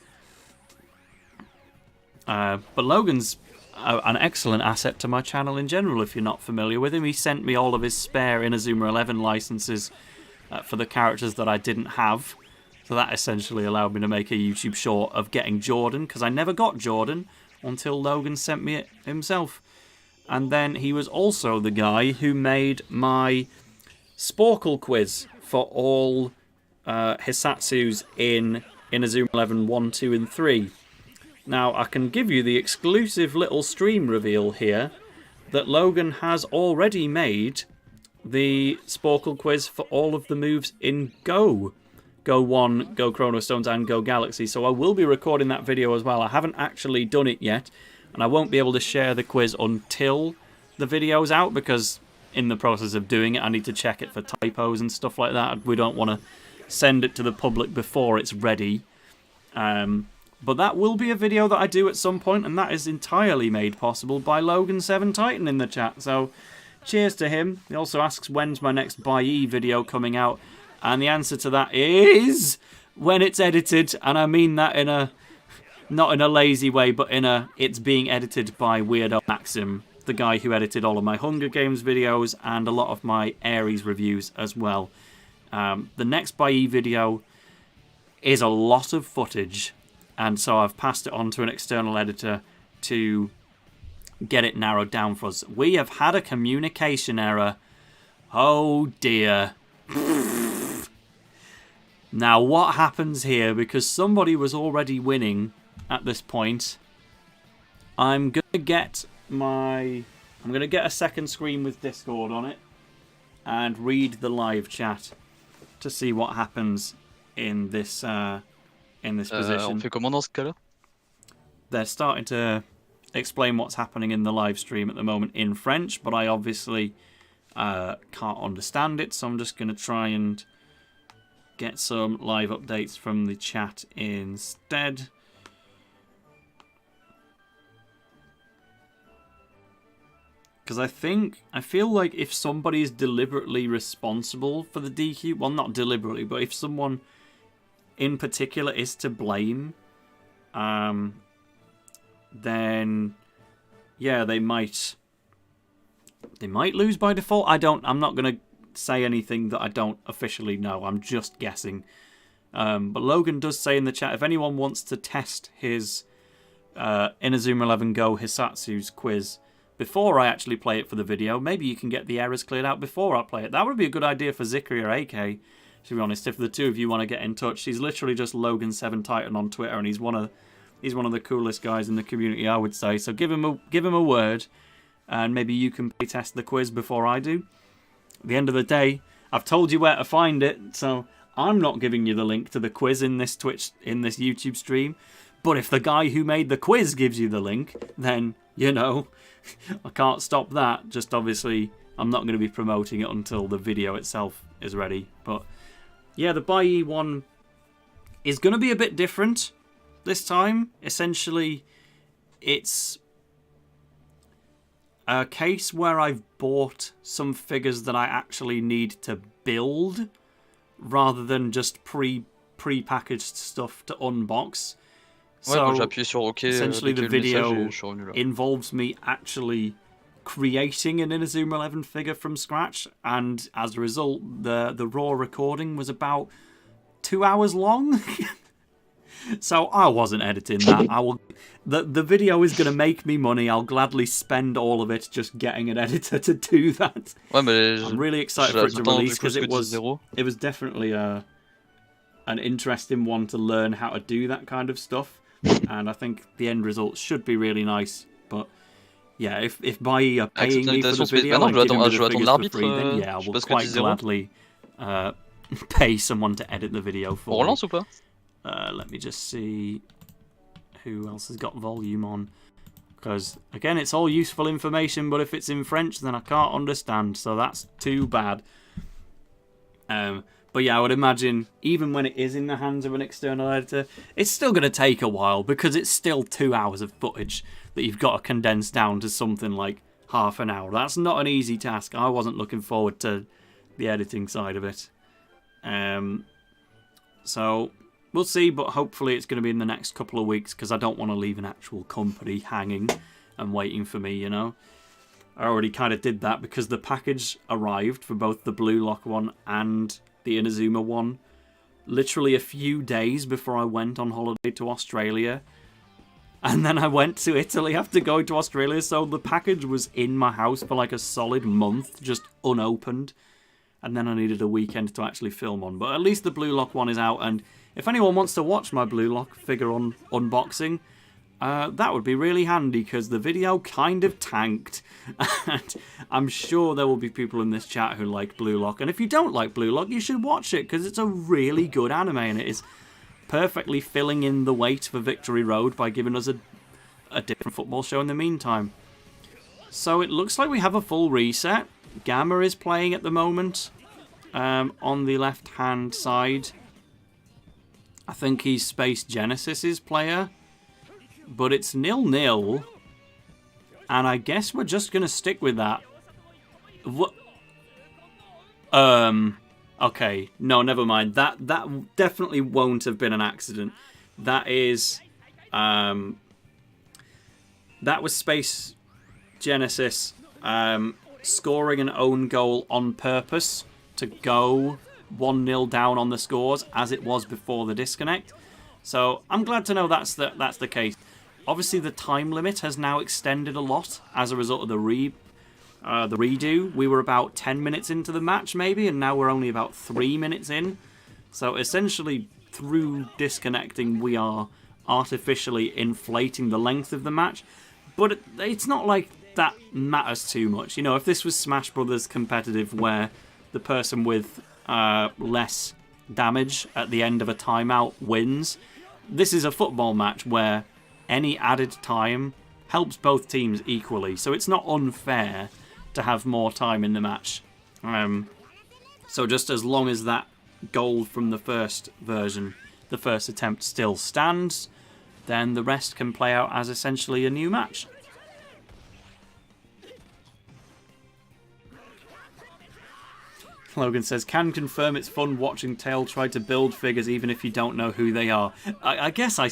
But Logan's an excellent asset to my channel in general, if you're not familiar with him. He sent me all of his spare Inazuma 11 licenses for the characters that I didn't have. So that essentially allowed me to make a YouTube short of getting Jordan, because I never got Jordan until Logan sent me it himself. And then he was also the guy who made my Sporkle quiz for all Hisatsus in Inazuma 11 1, 2 and 3. Now, I can give you the exclusive little stream reveal here that Logan has already made the Sporkle quiz for all of the moves in Go. Go 1, Go Chrono Stones and Go Galaxy. So I will be recording that video as well. I haven't actually done it yet, and I won't be able to share the quiz until the video's out, because in the process of doing it I need to check it for typos and stuff like that. We don't want to send it to the public before it's ready. But that will be a video that I do at some point, and that is entirely made possible by Logan7Titan in the chat. So cheers to him. He also asks when's my next Bye video coming out. And the answer to that is when it's edited, and I mean that in a not in a lazy way, but in a it's being edited by Weirdo Maxim, the guy who edited all of my Hunger Games videos and a lot of my Ares reviews as well. The next Bye video is a lot of footage, and so I've passed it on to an external editor to get it narrowed down for us. We have had a communication error. Oh dear. Now what happens here, because somebody was already winning at this point, I'm going to get a second screen with Discord on it and read the live chat to see what happens in this position. On fait comment dans ce cas-là? They're starting to explain what's happening in the live stream at the moment in French, but I obviously can't understand it, so I'm just going to try and get some live updates from the chat instead. Because I feel like if somebody is deliberately responsible for the DQ, well, not deliberately, but if someone in particular is to blame, then yeah, they might lose by default. I'm not going to say anything that I don't officially know. I'm just guessing. But Logan does say in the chat, if anyone wants to test his Inazuma 11 Go Hisatsu's quiz before I actually play it for the video, maybe you can get the errors cleared out before I play it. That would be a good idea for Zikri or AK, to be honest, if the two of you want to get in touch. He's literally just Logan7Titan on Twitter, and he's one of the coolest guys in the community, I would say. So give him a word, and maybe you can play test the quiz before I do. At the end of the day, I've told you where to find it, so I'm not giving you the link to the quiz in this YouTube stream. But if the guy who made the quiz gives you the link, then, you know, I can't stop that. Just obviously, I'm not going to be promoting it until the video itself is ready. But yeah, the Bai one is going to be a bit different this time. Essentially, it's a case where I've bought some figures that I actually need to build rather than just pre-packaged stuff to unbox. So essentially the video involves me actually creating an Inazuma 11 figure from scratch, and as a result the raw recording was about 2 hours long. So I wasn't editing that. The video is going to make me money. I'll gladly spend all of it just getting an editor to do that. I'm really excited for it to release because it was definitely an interesting one to learn how to do that kind of stuff. And I think the end result should be really nice. But yeah, if Bai are paying me for the video and giving me the figures for free, then yeah, I will quite gladly pay someone to edit the video for me. Let me just see who else has got volume on. Because, again, it's all useful information, but if it's in French, then I can't understand. So that's too bad. But yeah, I would imagine, even when it is in the hands of an external editor, it's still going to take a while, because it's still 2 hours of footage that you've got to condense down to something like half an hour. That's not an easy task. I wasn't looking forward to the editing side of it. So we'll see, but hopefully it's going to be in the next couple of weeks, because I don't want to leave an actual company hanging and waiting for me, you know. I already kind of did that because the package arrived for both the Blue Lock one and the Inazuma one literally a few days before I went on holiday to Australia. And then I went to Italy after going to Australia, so the package was in my house for like a solid month, just unopened. And then I needed a weekend to actually film on. But at least the Blue Lock one is out, and if anyone wants to watch my Blue Lock figure unboxing, that would be really handy, because the video kind of tanked. And I'm sure there will be people in this chat who like Blue Lock. And if you don't like Blue Lock, you should watch it, because it's a really good anime, and it is perfectly filling in the wait for Victory Road by giving us a different football show in the meantime. So it looks like we have a full reset. Gamma is playing at the moment on the left-hand side. I think he's SpaceGenesis's player. But it's 0-0. And I guess we're just going to stick with that. What? Okay. No, never mind. That definitely won't have been an accident. That is... that was SpaceGenesis scoring an own goal on purpose to go 1-0 down on the scores, as it was before the disconnect. So I'm glad to know that's the case. Obviously, the time limit has now extended a lot as a result of the redo. We were about 10 minutes into the match, maybe, and now we're only about 3 minutes in. So essentially, through disconnecting, we are artificially inflating the length of the match. But it's not like that matters too much. You know, if this was Smash Brothers competitive, where the person with less damage at the end of a timeout wins, this is a football match where any added time helps both teams equally, so it's not unfair to have more time in the match. So just as long as that gold from the first version, the first attempt, still stands, then the rest can play out as essentially a new match. Logan says, can confirm it's fun watching Tale try to build figures even if you don't know who they are. I guess I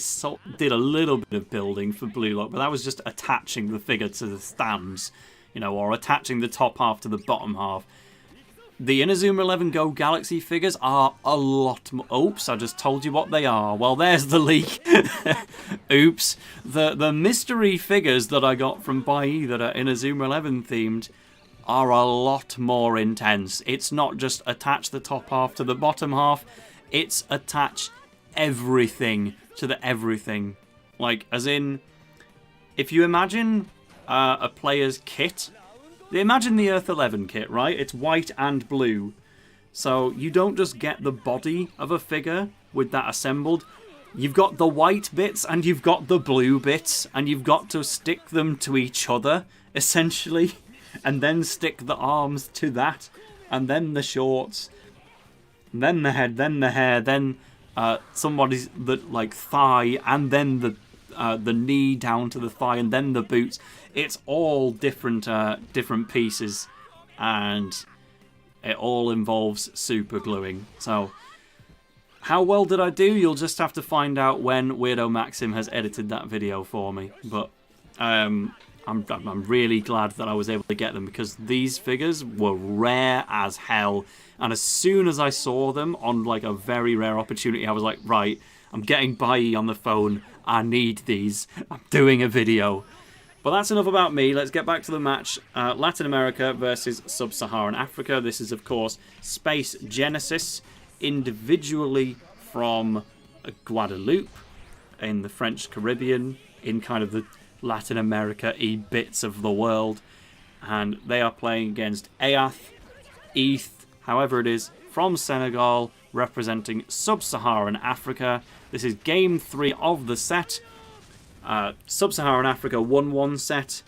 did a little bit of building for Blue Lock, but that was just attaching the figure to the stands, you know, or attaching the top half to the bottom half. The Inazuma 11 Go Galaxy figures are a lot more... Oops, I just told you what they are. Well, there's the leak. Oops. The mystery figures that I got from Bai that are Inazuma 11 themed are a lot more intense. It's not just attach the top half to the bottom half. It's attach everything to the everything. Like, as in, if you imagine a player's kit... Imagine the Earth 11 kit, right? It's white and blue. So you don't just get the body of a figure with that assembled. You've got the white bits and you've got the blue bits. And you've got to stick them to each other, essentially. And then stick the arms to that. And then the shorts. Then the head, then the hair. Then somebody's thigh. And then the knee down to the thigh. And then the boots. It's all different pieces, and it all involves super gluing. So, how well did I do? You'll just have to find out when Weirdo Maxim has edited that video for me. But I'm really glad that I was able to get them, because these figures were rare as hell. And as soon as I saw them on like a very rare opportunity, I was like, right, I'm getting Bai on the phone. I need these. I'm doing a video. But that's enough about me. Let's get back to the match. Latin America versus Sub-Saharan Africa. This is, of course, SpaceGenesis, individually from Guadeloupe in the French Caribbean, in kind of the Latin America-y bits of the world. And they are playing against Eath, however it is, from Senegal, representing Sub-Saharan Africa. This is game 3 of the set. Sub-Saharan Africa won one set,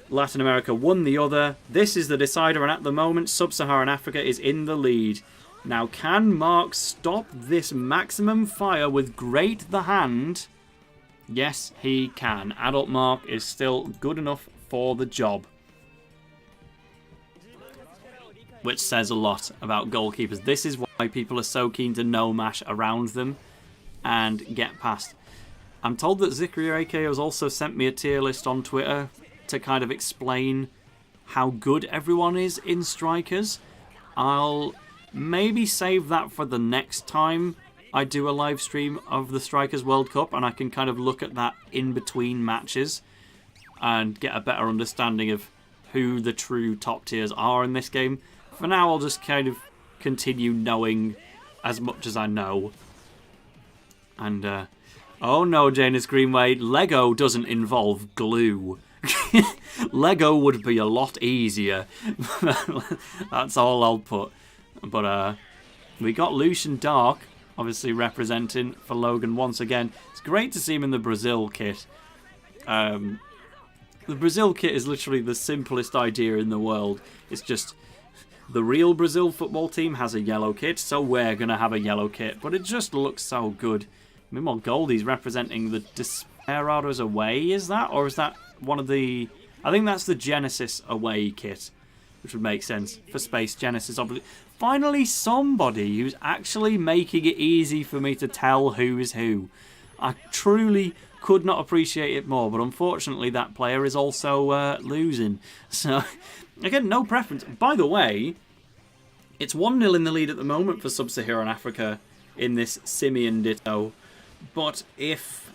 Latin America won the other. This is the decider, and at the moment Sub-Saharan Africa is in the lead. Now, can Mark stop this maximum fire with Great the Hand? Yes, he can. Adult Mark is still good enough for the job. Which says a lot about goalkeepers. This is why people are so keen to no-mash around them and get past. I'm told that Zikri AK has also sent me a tier list on Twitter to kind of explain how good everyone is in Strikers. I'll maybe save that for the next time I do a live stream of the Strikers World Cup, and I can kind of look at that in between matches and get a better understanding of who the true top tiers are in this game. For now, I'll just kind of continue knowing as much as I know. And, oh no, Janus Greenway, Lego doesn't involve glue. Lego would be a lot easier. That's all I'll put. But we got Lucian Dark, obviously representing for Logan once again. It's great to see him in the Brazil kit. The Brazil kit is literally the simplest idea in the world. It's just the real Brazil football team has a yellow kit, so we're going to have a yellow kit. But it just looks so good. Meanwhile, Goldie's representing the Desperados away, is that? Or is that one of the... I think that's the Genesis away kit, which would make sense for SpaceGenesis, obviously. Finally, somebody who's actually making it easy for me to tell who is who. I truly could not appreciate it more, but unfortunately that player is also losing. So, again, no preference. By the way, it's 1-0 in the lead at the moment for Sub-Saharan Africa in this Simian Ditto. But if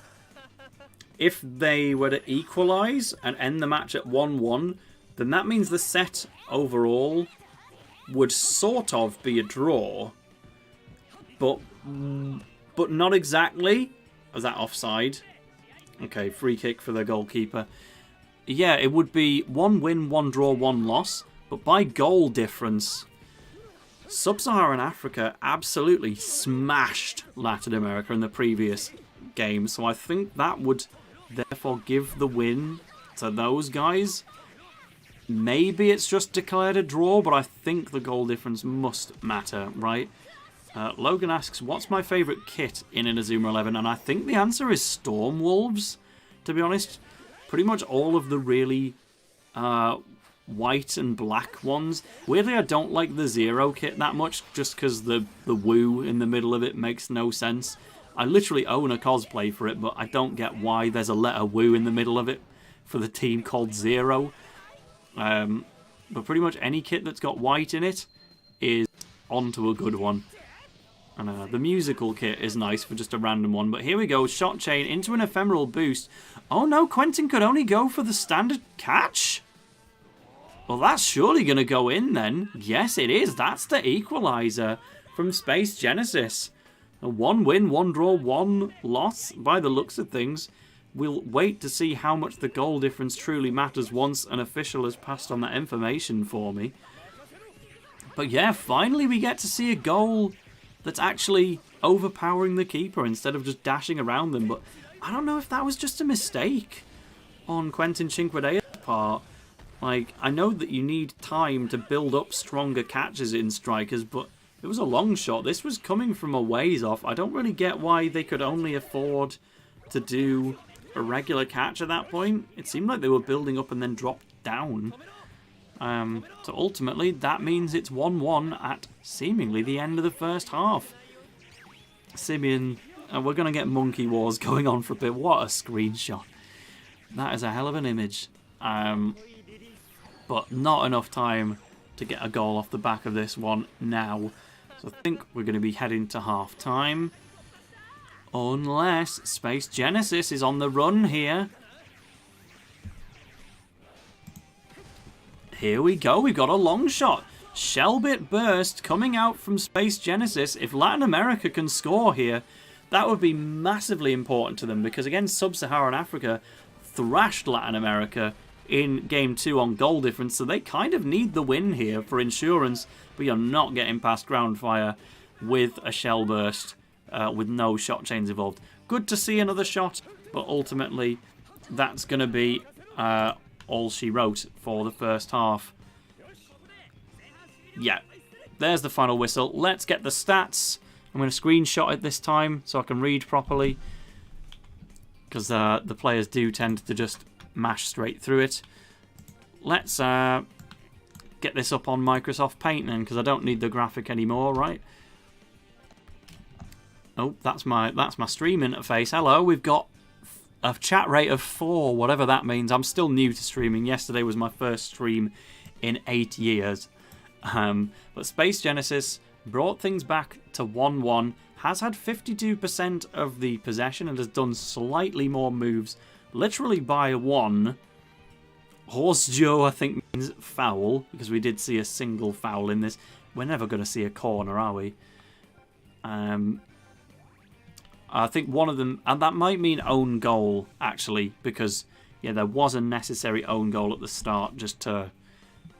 they were to equalise and end the match at 1-1, then that means the set overall would sort of be a draw. But not exactly. Was that offside? Okay, free kick for the goalkeeper. Yeah, it would be 1 win, 1 draw, 1 loss. But by goal difference, Sub-Saharan Africa absolutely smashed Latin America in the previous game. So I think that would therefore give the win to those guys. Maybe it's just declared a draw, but I think the goal difference must matter, right? Logan asks, what's my favourite kit in Inazuma 11? And I think the answer is Storm Wolves, to be honest. Pretty much all of the really white and black ones. Weirdly, I don't like the Zero kit that much, just because the woo in the middle of it makes no sense. I literally own a cosplay for it, but I don't get why there's a letter woo in the middle of it for the team called Zero. But pretty much any kit that's got white in it is onto a good one. And the musical kit is nice for just a random one. But here we go. Shot chain into an ephemeral boost. Oh no, Quentin could only go for the standard catch? Well, that's surely going to go in then. Yes, it is. That's the equalizer from SpaceGenesis. A 1 win, 1 draw, 1 loss by the looks of things. We'll wait to see how much the goal difference truly matters once an official has passed on that information for me. But yeah, finally we get to see a goal that's actually overpowering the keeper instead of just dashing around them. But I don't know if that was just a mistake on Quentin Chinquedea's part. Like, I know that you need time to build up stronger catches in strikers, but it was a long shot. This was coming from a ways off. I don't really get why they could only afford to do a regular catch at that point. It seemed like they were building up and then dropped down. So ultimately, that means it's 1-1 at seemingly the end of the first half. Simeon, we're going to get Monkey Wars going on for a bit. What a screenshot. That is a hell of an image. But not enough time to get a goal off the back of this one now. So I think we're going to be heading to half-time. Unless SpaceGenesis is on the run here. Here we go, we've got a long shot. Shellbit burst coming out from SpaceGenesis. If Latin America can score here, that would be massively important to them because, again, Sub-Saharan Africa thrashed Latin America in Game 2 on goal difference, so they kind of need the win here for insurance, but you're not getting past ground fire with a shell burst with no shot chains involved. Good to see another shot, but ultimately that's going to be all she wrote for the first half. Yeah, there's the final whistle. Let's get the stats. I'm going to screenshot it this time so I can read properly, because the players do tend to just mash straight through it. Let's get this up on Microsoft Paint then, because I don't need the graphic anymore, right? Oh, that's my stream interface. Hello, we've got a chat rate of 4, whatever that means. I'm still new to streaming. Yesterday was my first stream in 8 years. But SpaceGenesis brought things back to 1-1, has had 52% of the possession and has done slightly more moves, literally by 1. Horse Joe, I think, means foul, because we did see a single foul in this. We're never going to see a corner, are we? I think one of them, and that might mean own goal, actually, because, yeah, there was a necessary own goal at the start just to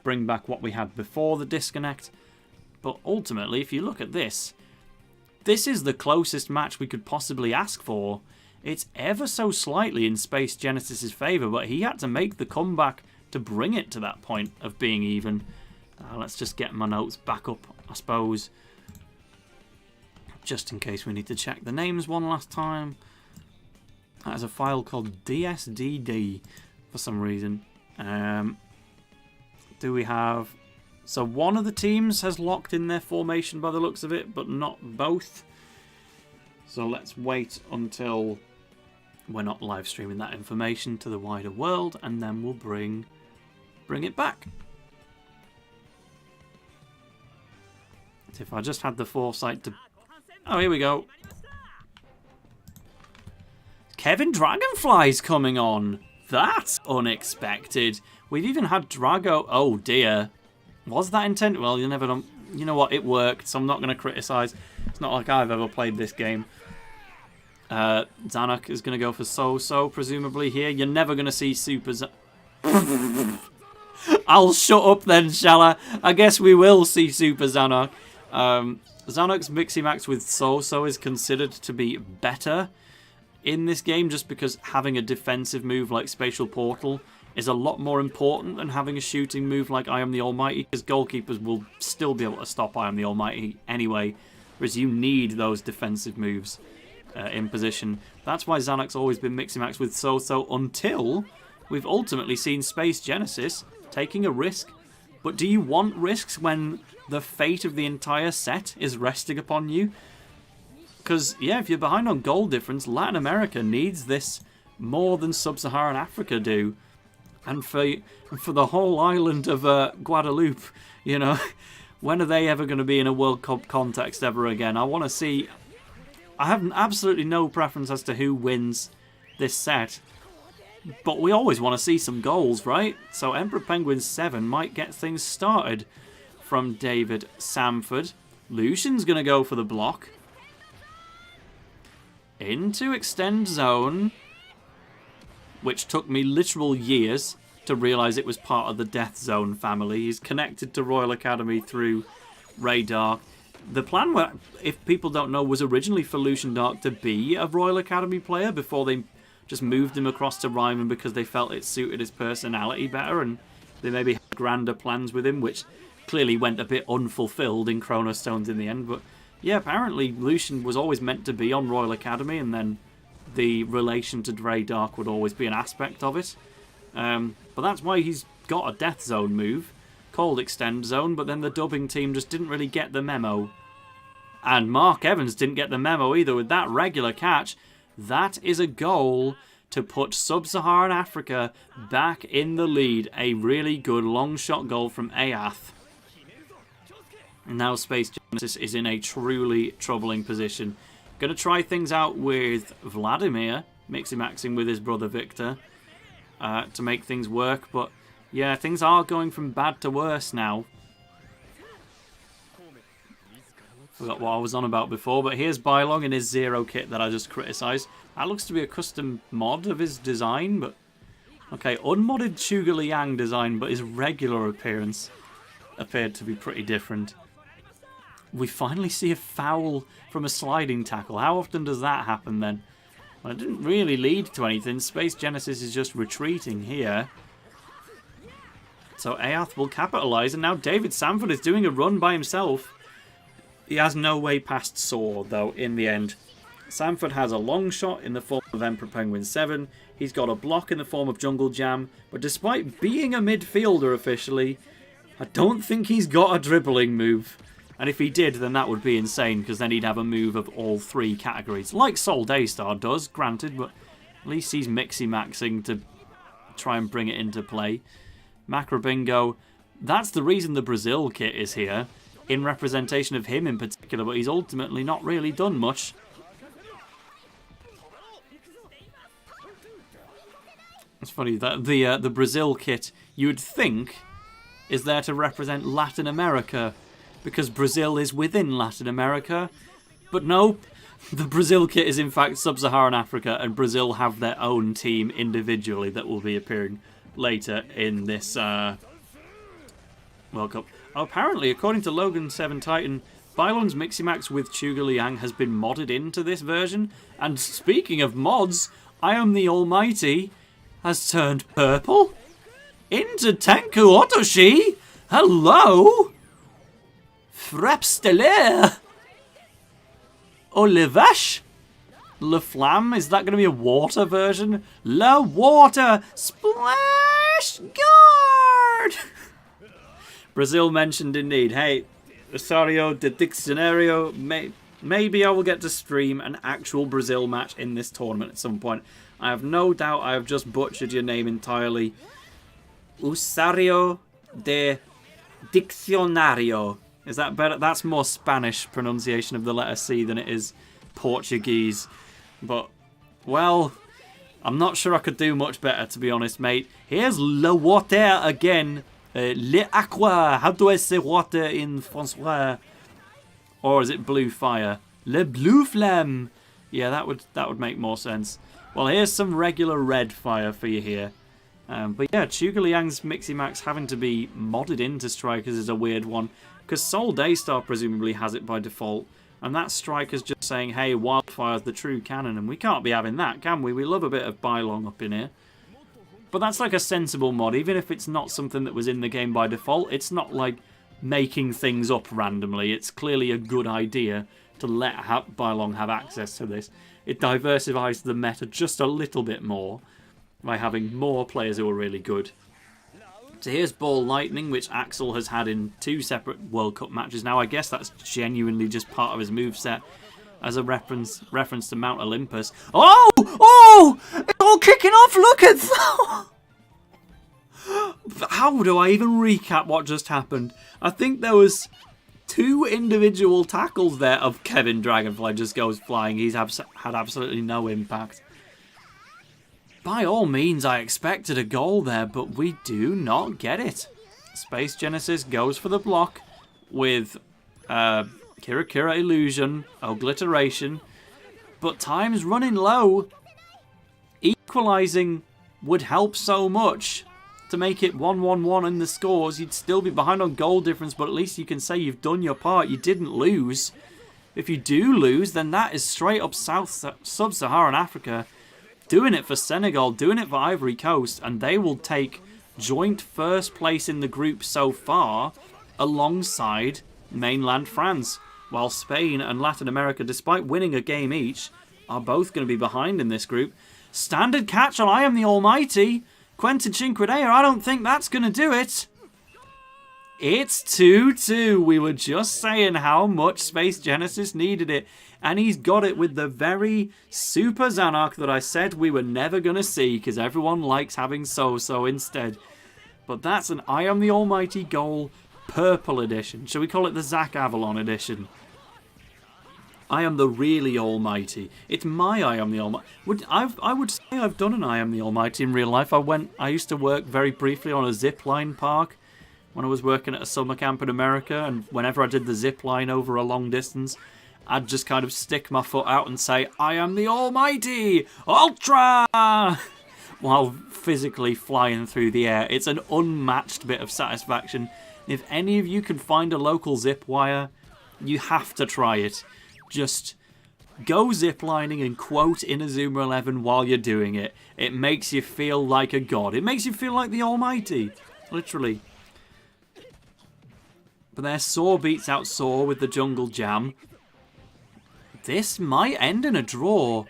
bring back what we had before the disconnect. But ultimately, if you look at this, this is the closest match we could possibly ask for. It's ever so slightly in SpaceGenesis' favour, but he had to make the comeback to bring it to that point of being even. Let's just get my notes back up, I suppose, just in case we need to check the names one last time. That is a file called DSDD for some reason. Do we have... So one of the teams has locked in their formation by the looks of it, but not both. So let's wait until we're not live streaming that information to the wider world, and then we'll bring it back. If I just had the foresight to... Oh, here we go. Kevin Dragonfly's coming on. That's unexpected. We've even had Drago... Oh, dear. Was that intended? Well, you never know. You know what? It worked, so I'm not going to criticise. It's not like I've ever played this game. Zanuck is going to go for So-So, presumably, here. You're never going to see Super... I'll shut up then, shall I? I guess we will see Super Zanuck. Zanuck's Mixie-Max with So-So is considered to be better in this game, just because having a defensive move like Spatial Portal is a lot more important than having a shooting move like I Am the Almighty, because goalkeepers will still be able to stop I Am the Almighty anyway. whereas you need those defensive moves in position. That's why Xanax always been mixing max with So-So until we've ultimately seen SpaceGenesis taking a risk. But do you want risks when the fate of the entire set is resting upon you? Because, yeah, if you're behind on goal difference, Latin America needs this more than Sub-Saharan Africa do. And for the whole island of Guadeloupe, you know, when are they ever going to be in a World Cup context ever again? I want to see... I have absolutely no preference as to who wins this set. But we always want to see some goals, right? So Emperor Penguin 7 might get things started from David Samford. Lucian's going to go for the block. Into extend zone, which took me literal years to realise it was part of the Death Zone family. He's connected to Royal Academy through Ray Dark. The plan, if people don't know, was originally for Lucian Dark to be a Royal Academy player before they just moved him across to Ryman because they felt it suited his personality better, and they maybe had grander plans with him, which clearly went a bit unfulfilled in Chronostones in the end. But yeah, apparently Lucian was always meant to be on Royal Academy, and then the relation to Ray Dark would always be an aspect of it. But that's why he's got a Death Zone move called Extend Zone, but then the dubbing team just didn't really get the memo. And Mark Evans didn't get the memo either with that regular catch. That is a goal to put Sub-Saharan Africa back in the lead. A really good long shot goal from Eath. And now SpaceGenesis is in a truly troubling position. Going to try things out with Vladimir, mixing with his brother Victor, to make things work. But yeah, things are going from bad to worse now. Forgot what I was on about before, but here's Bylong in his Zero kit that I just criticised. That looks to be a custom mod of his design, but... Okay, unmodded Sugar Liang design, but his regular appearance appeared to be pretty different. We finally see a foul from a sliding tackle. How often does that happen then? Well, it didn't really lead to anything. SpaceGenesis is just retreating here. So Eath will capitalise, and now David Samford is doing a run by himself. He has no way past Sword, though, in the end. Samford has a long shot in the form of Emperor Penguin 7. He's got a block in the form of Jungle Jam. But despite being a midfielder officially, I don't think he's got a dribbling move. And if he did, then that would be insane, because then he'd have a move of all three categories. Like Sol Daystar does, granted, but at least he's mixy-maxing to try and bring it into play. Macro Bingo, that's the reason the Brazil kit is here, in representation of him in particular, but he's ultimately not really done much. It's funny that the Brazil kit, you would think, is there to represent Latin America, because Brazil is within Latin America. But no, the Brazil kit is in fact Sub-Saharan Africa, and Brazil have their own team individually that will be appearing later in this World Cup. Apparently, according to Logan 7 Titan, Bylong's Miximax with Sugar Liang has been modded into this version. And speaking of mods, I Am the Almighty has turned purple into Tenku Otoshi. Hello? Frappe Stellaire. Olivash. Le Flamme. Is that going to be a water version? La Water. Splash Guard. Brazil mentioned indeed. Hey, Rosario de Diccionario, maybe I will get to stream an actual Brazil match in this tournament at some point. I have no doubt I have just butchered your name entirely. Usario de Diccionario. Is that better? That's more Spanish pronunciation of the letter C than it is Portuguese. But, well, I'm not sure I could do much better, to be honest, mate. Here's Le Water again. Le Aqua. How do I say water in François? Or is it Blue Fire? Le Blue Flamme. Yeah, that would make more sense. Well, here's some regular red fire for you here. But yeah, Sugar Liang's Miximax having to be modded into Strikers is a weird one. Because Sol Daystar presumably has it by default. And that Striker's just saying, hey, Wildfire's the true canon. And we can't be having that, can we? We love a bit of Bylong up in here. But that's like a sensible mod. Even if it's not something that was in the game by default, it's not like making things up randomly. It's clearly a good idea to let Bylong have access to this. It diversifies the meta just a little bit more by having more players who are really good. So here's Ball Lightning, which Axel has had in 2 separate World Cup matches. Now, I guess that's genuinely just part of his moveset as a reference to Mount Olympus. Oh! Oh! It's all kicking off! Look at that! How do I even recap what just happened? I think there was 2 individual tackles there of Kevin Dragonfly just goes flying. He's had absolutely no impact. By all means, I expected a goal there, but we do not get it. SpaceGenesis goes for the block with Kira Illusion, Obliteration, but time's running low. Equalising would help so much to make it 1-1-1 in the scores. You'd still be behind on goal difference, but at least you can say you've done your part. You didn't lose. If you do lose, then that is straight up Sub-Saharan Africa doing it for Senegal, doing it for Ivory Coast, and they will take joint first place in the group so far alongside mainland France, while Spain and Latin America, despite winning a game each, are both going to be behind in this group. Standard catch on I Am the Almighty. Quentin Chincredea, I don't think that's going to do it. It's 2-2. We were just saying how much SpaceGenesis needed it. And he's got it with the very super Zanark that I said we were never going to see, because everyone likes having So-So instead. But that's an I Am the Almighty goal purple edition. Shall we call it the Zach Avalon edition? I am the really almighty. It's my I Am the Almighty. I would say I've done an I Am the Almighty in real life. I used to work very briefly on a zipline park when I was working at a summer camp in America, and whenever I did the zipline over a long distance, I'd just kind of stick my foot out and say, I am the Almighty! Ultra! While physically flying through the air. It's an unmatched bit of satisfaction. If any of you can find a local zip wire, you have to try it. Just go ziplining and quote Inazuma 11 while you're doing it. It makes you feel like a god. It makes you feel like the Almighty. Literally. But there, Saw beats out Saw with the Jungle Jam. This might end in a draw.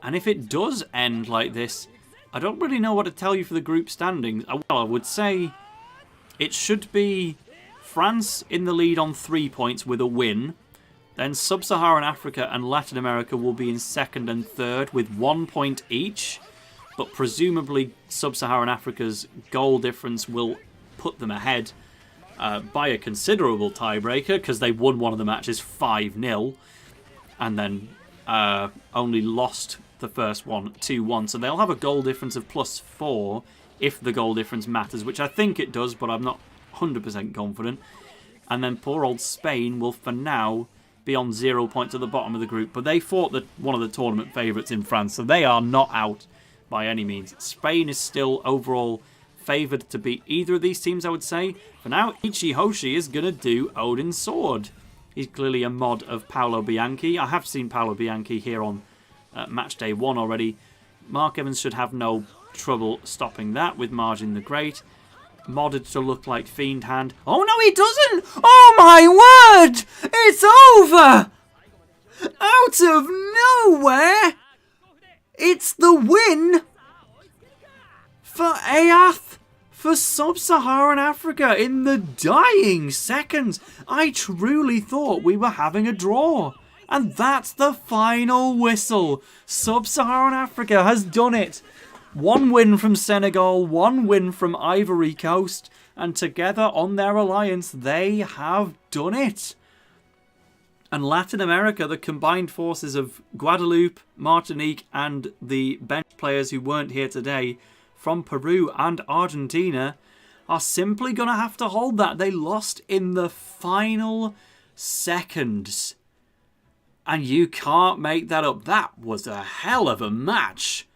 And if it does end like this, I don't really know what to tell you for the group standings. Well, I would say it should be France in the lead on 3 points with a win. Then Sub-Saharan Africa and Latin America will be in second and third with 1 point each. But presumably Sub-Saharan Africa's goal difference will put them ahead by a considerable tiebreaker, because they won one of the matches 5-0 and then only lost the first one 2-1. So they'll have a goal difference of +4 if the goal difference matters, which I think it does, but I'm not 100% confident. And then poor old Spain will, for now, be on 0 points at the bottom of the group. But they fought one of the tournament favourites in France, so they are not out by any means. Spain is still overall favoured to beat either of these teams, I would say. For now, Ichihoshi is going to do Odin's Sword. He's clearly a mod of Paolo Bianchi. I have seen Paolo Bianchi here on match day 1 already. Mark Evans should have no trouble stopping that with Margin the Great. Modded to look like Fiend Hand. Oh no, he doesn't! Oh my word! It's over! Out of nowhere! It's the win for Eath for Sub-Saharan Africa in the dying seconds. I truly thought we were having a draw. And that's the final whistle. Sub-Saharan Africa has done it. 1 win from Senegal, 1 win from Ivory Coast, and together on their alliance, they have done it. And Latin America, the combined forces of Guadeloupe, Martinique, and the bench players who weren't here today from Peru and Argentina, are simply going to have to hold that. They lost in the final seconds. And you can't make that up. That was a hell of a match.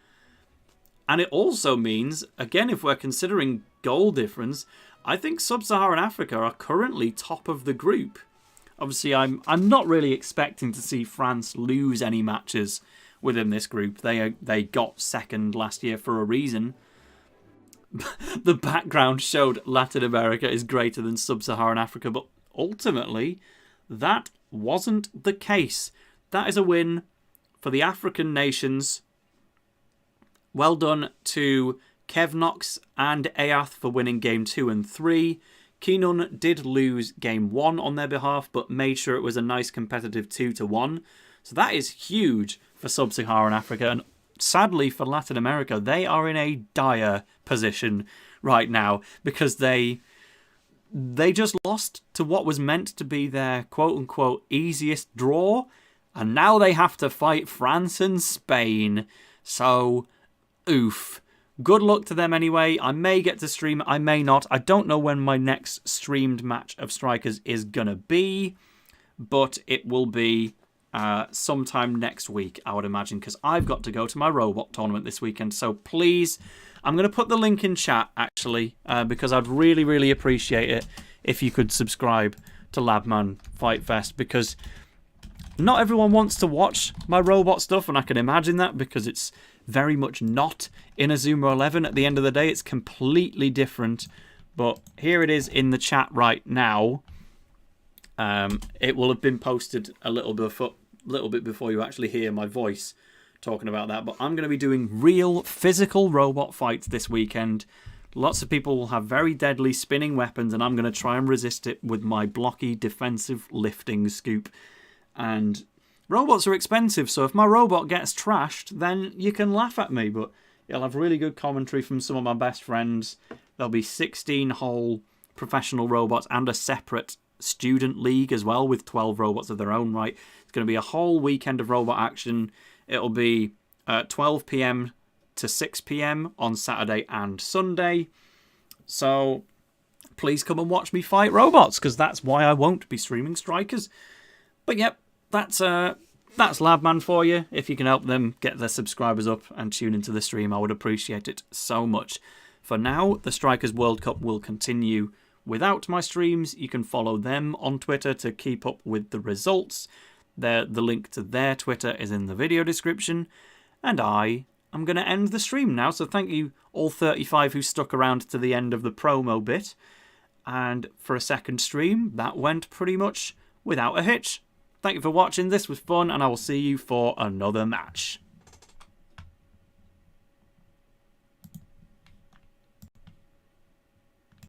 And it also means, again, if we're considering goal difference, I think Sub-Saharan Africa are currently top of the group. Obviously, I'm not really expecting to see France lose any matches within this group. They got second last year for a reason. the background showed Latin America is greater than Sub-Saharan Africa, but ultimately that wasn't the case. That is a win for the African nations. Well done to Kev'nox and Eath for winning Game 2 and 3. Kinun did lose Game 1 on their behalf, but made sure it was a nice competitive 2-1. So that is huge for Sub-Saharan Africa. And sadly for Latin America, they are in a dire position right now because they just lost to what was meant to be their quote-unquote easiest draw. And now they have to fight France and Spain. So, oof. Good luck to them anyway. I may get to stream, I may not. I don't know when my next streamed match of Strikers is going to be. But it will be sometime next week, I would imagine. Because I've got to go to my robot tournament this weekend. So please, I'm going to put the link in chat, actually. Because I'd really, really appreciate it if you could subscribe to Labman Fight Fest. Because not everyone wants to watch my robot stuff. And I can imagine that because it's very much not Inazuma 11 at the end of the day. It's completely different. But here it is in the chat right now. It will have been posted a little bit before you actually hear my voice talking about that. But I'm going to be doing real physical robot fights this weekend. Lots of people will have very deadly spinning weapons, and I'm going to try and resist it with my blocky defensive lifting scoop. And robots are expensive, so if my robot gets trashed, then you can laugh at me. But you'll have really good commentary from some of my best friends. There'll be 16 whole professional robots and a separate student league as well with 12 robots of their own right. It's going to be a whole weekend of robot action. It'll be 12 p.m. to 6 p.m. on Saturday and Sunday. So please come and watch me fight robots, because that's why I won't be streaming Strikers. But yep, that's Labman for you. If you can help them get their subscribers up and tune into the stream, I would appreciate it so much. For now, the Strikers World Cup will continue without my streams. You can follow them on Twitter to keep up with the results. The link to their Twitter is in the video description. And I am going to end the stream now. So thank you all 35 who stuck around to the end of the promo bit. And for a second stream, that went pretty much without a hitch. Thank you for watching. This was fun, and I will see you for another match.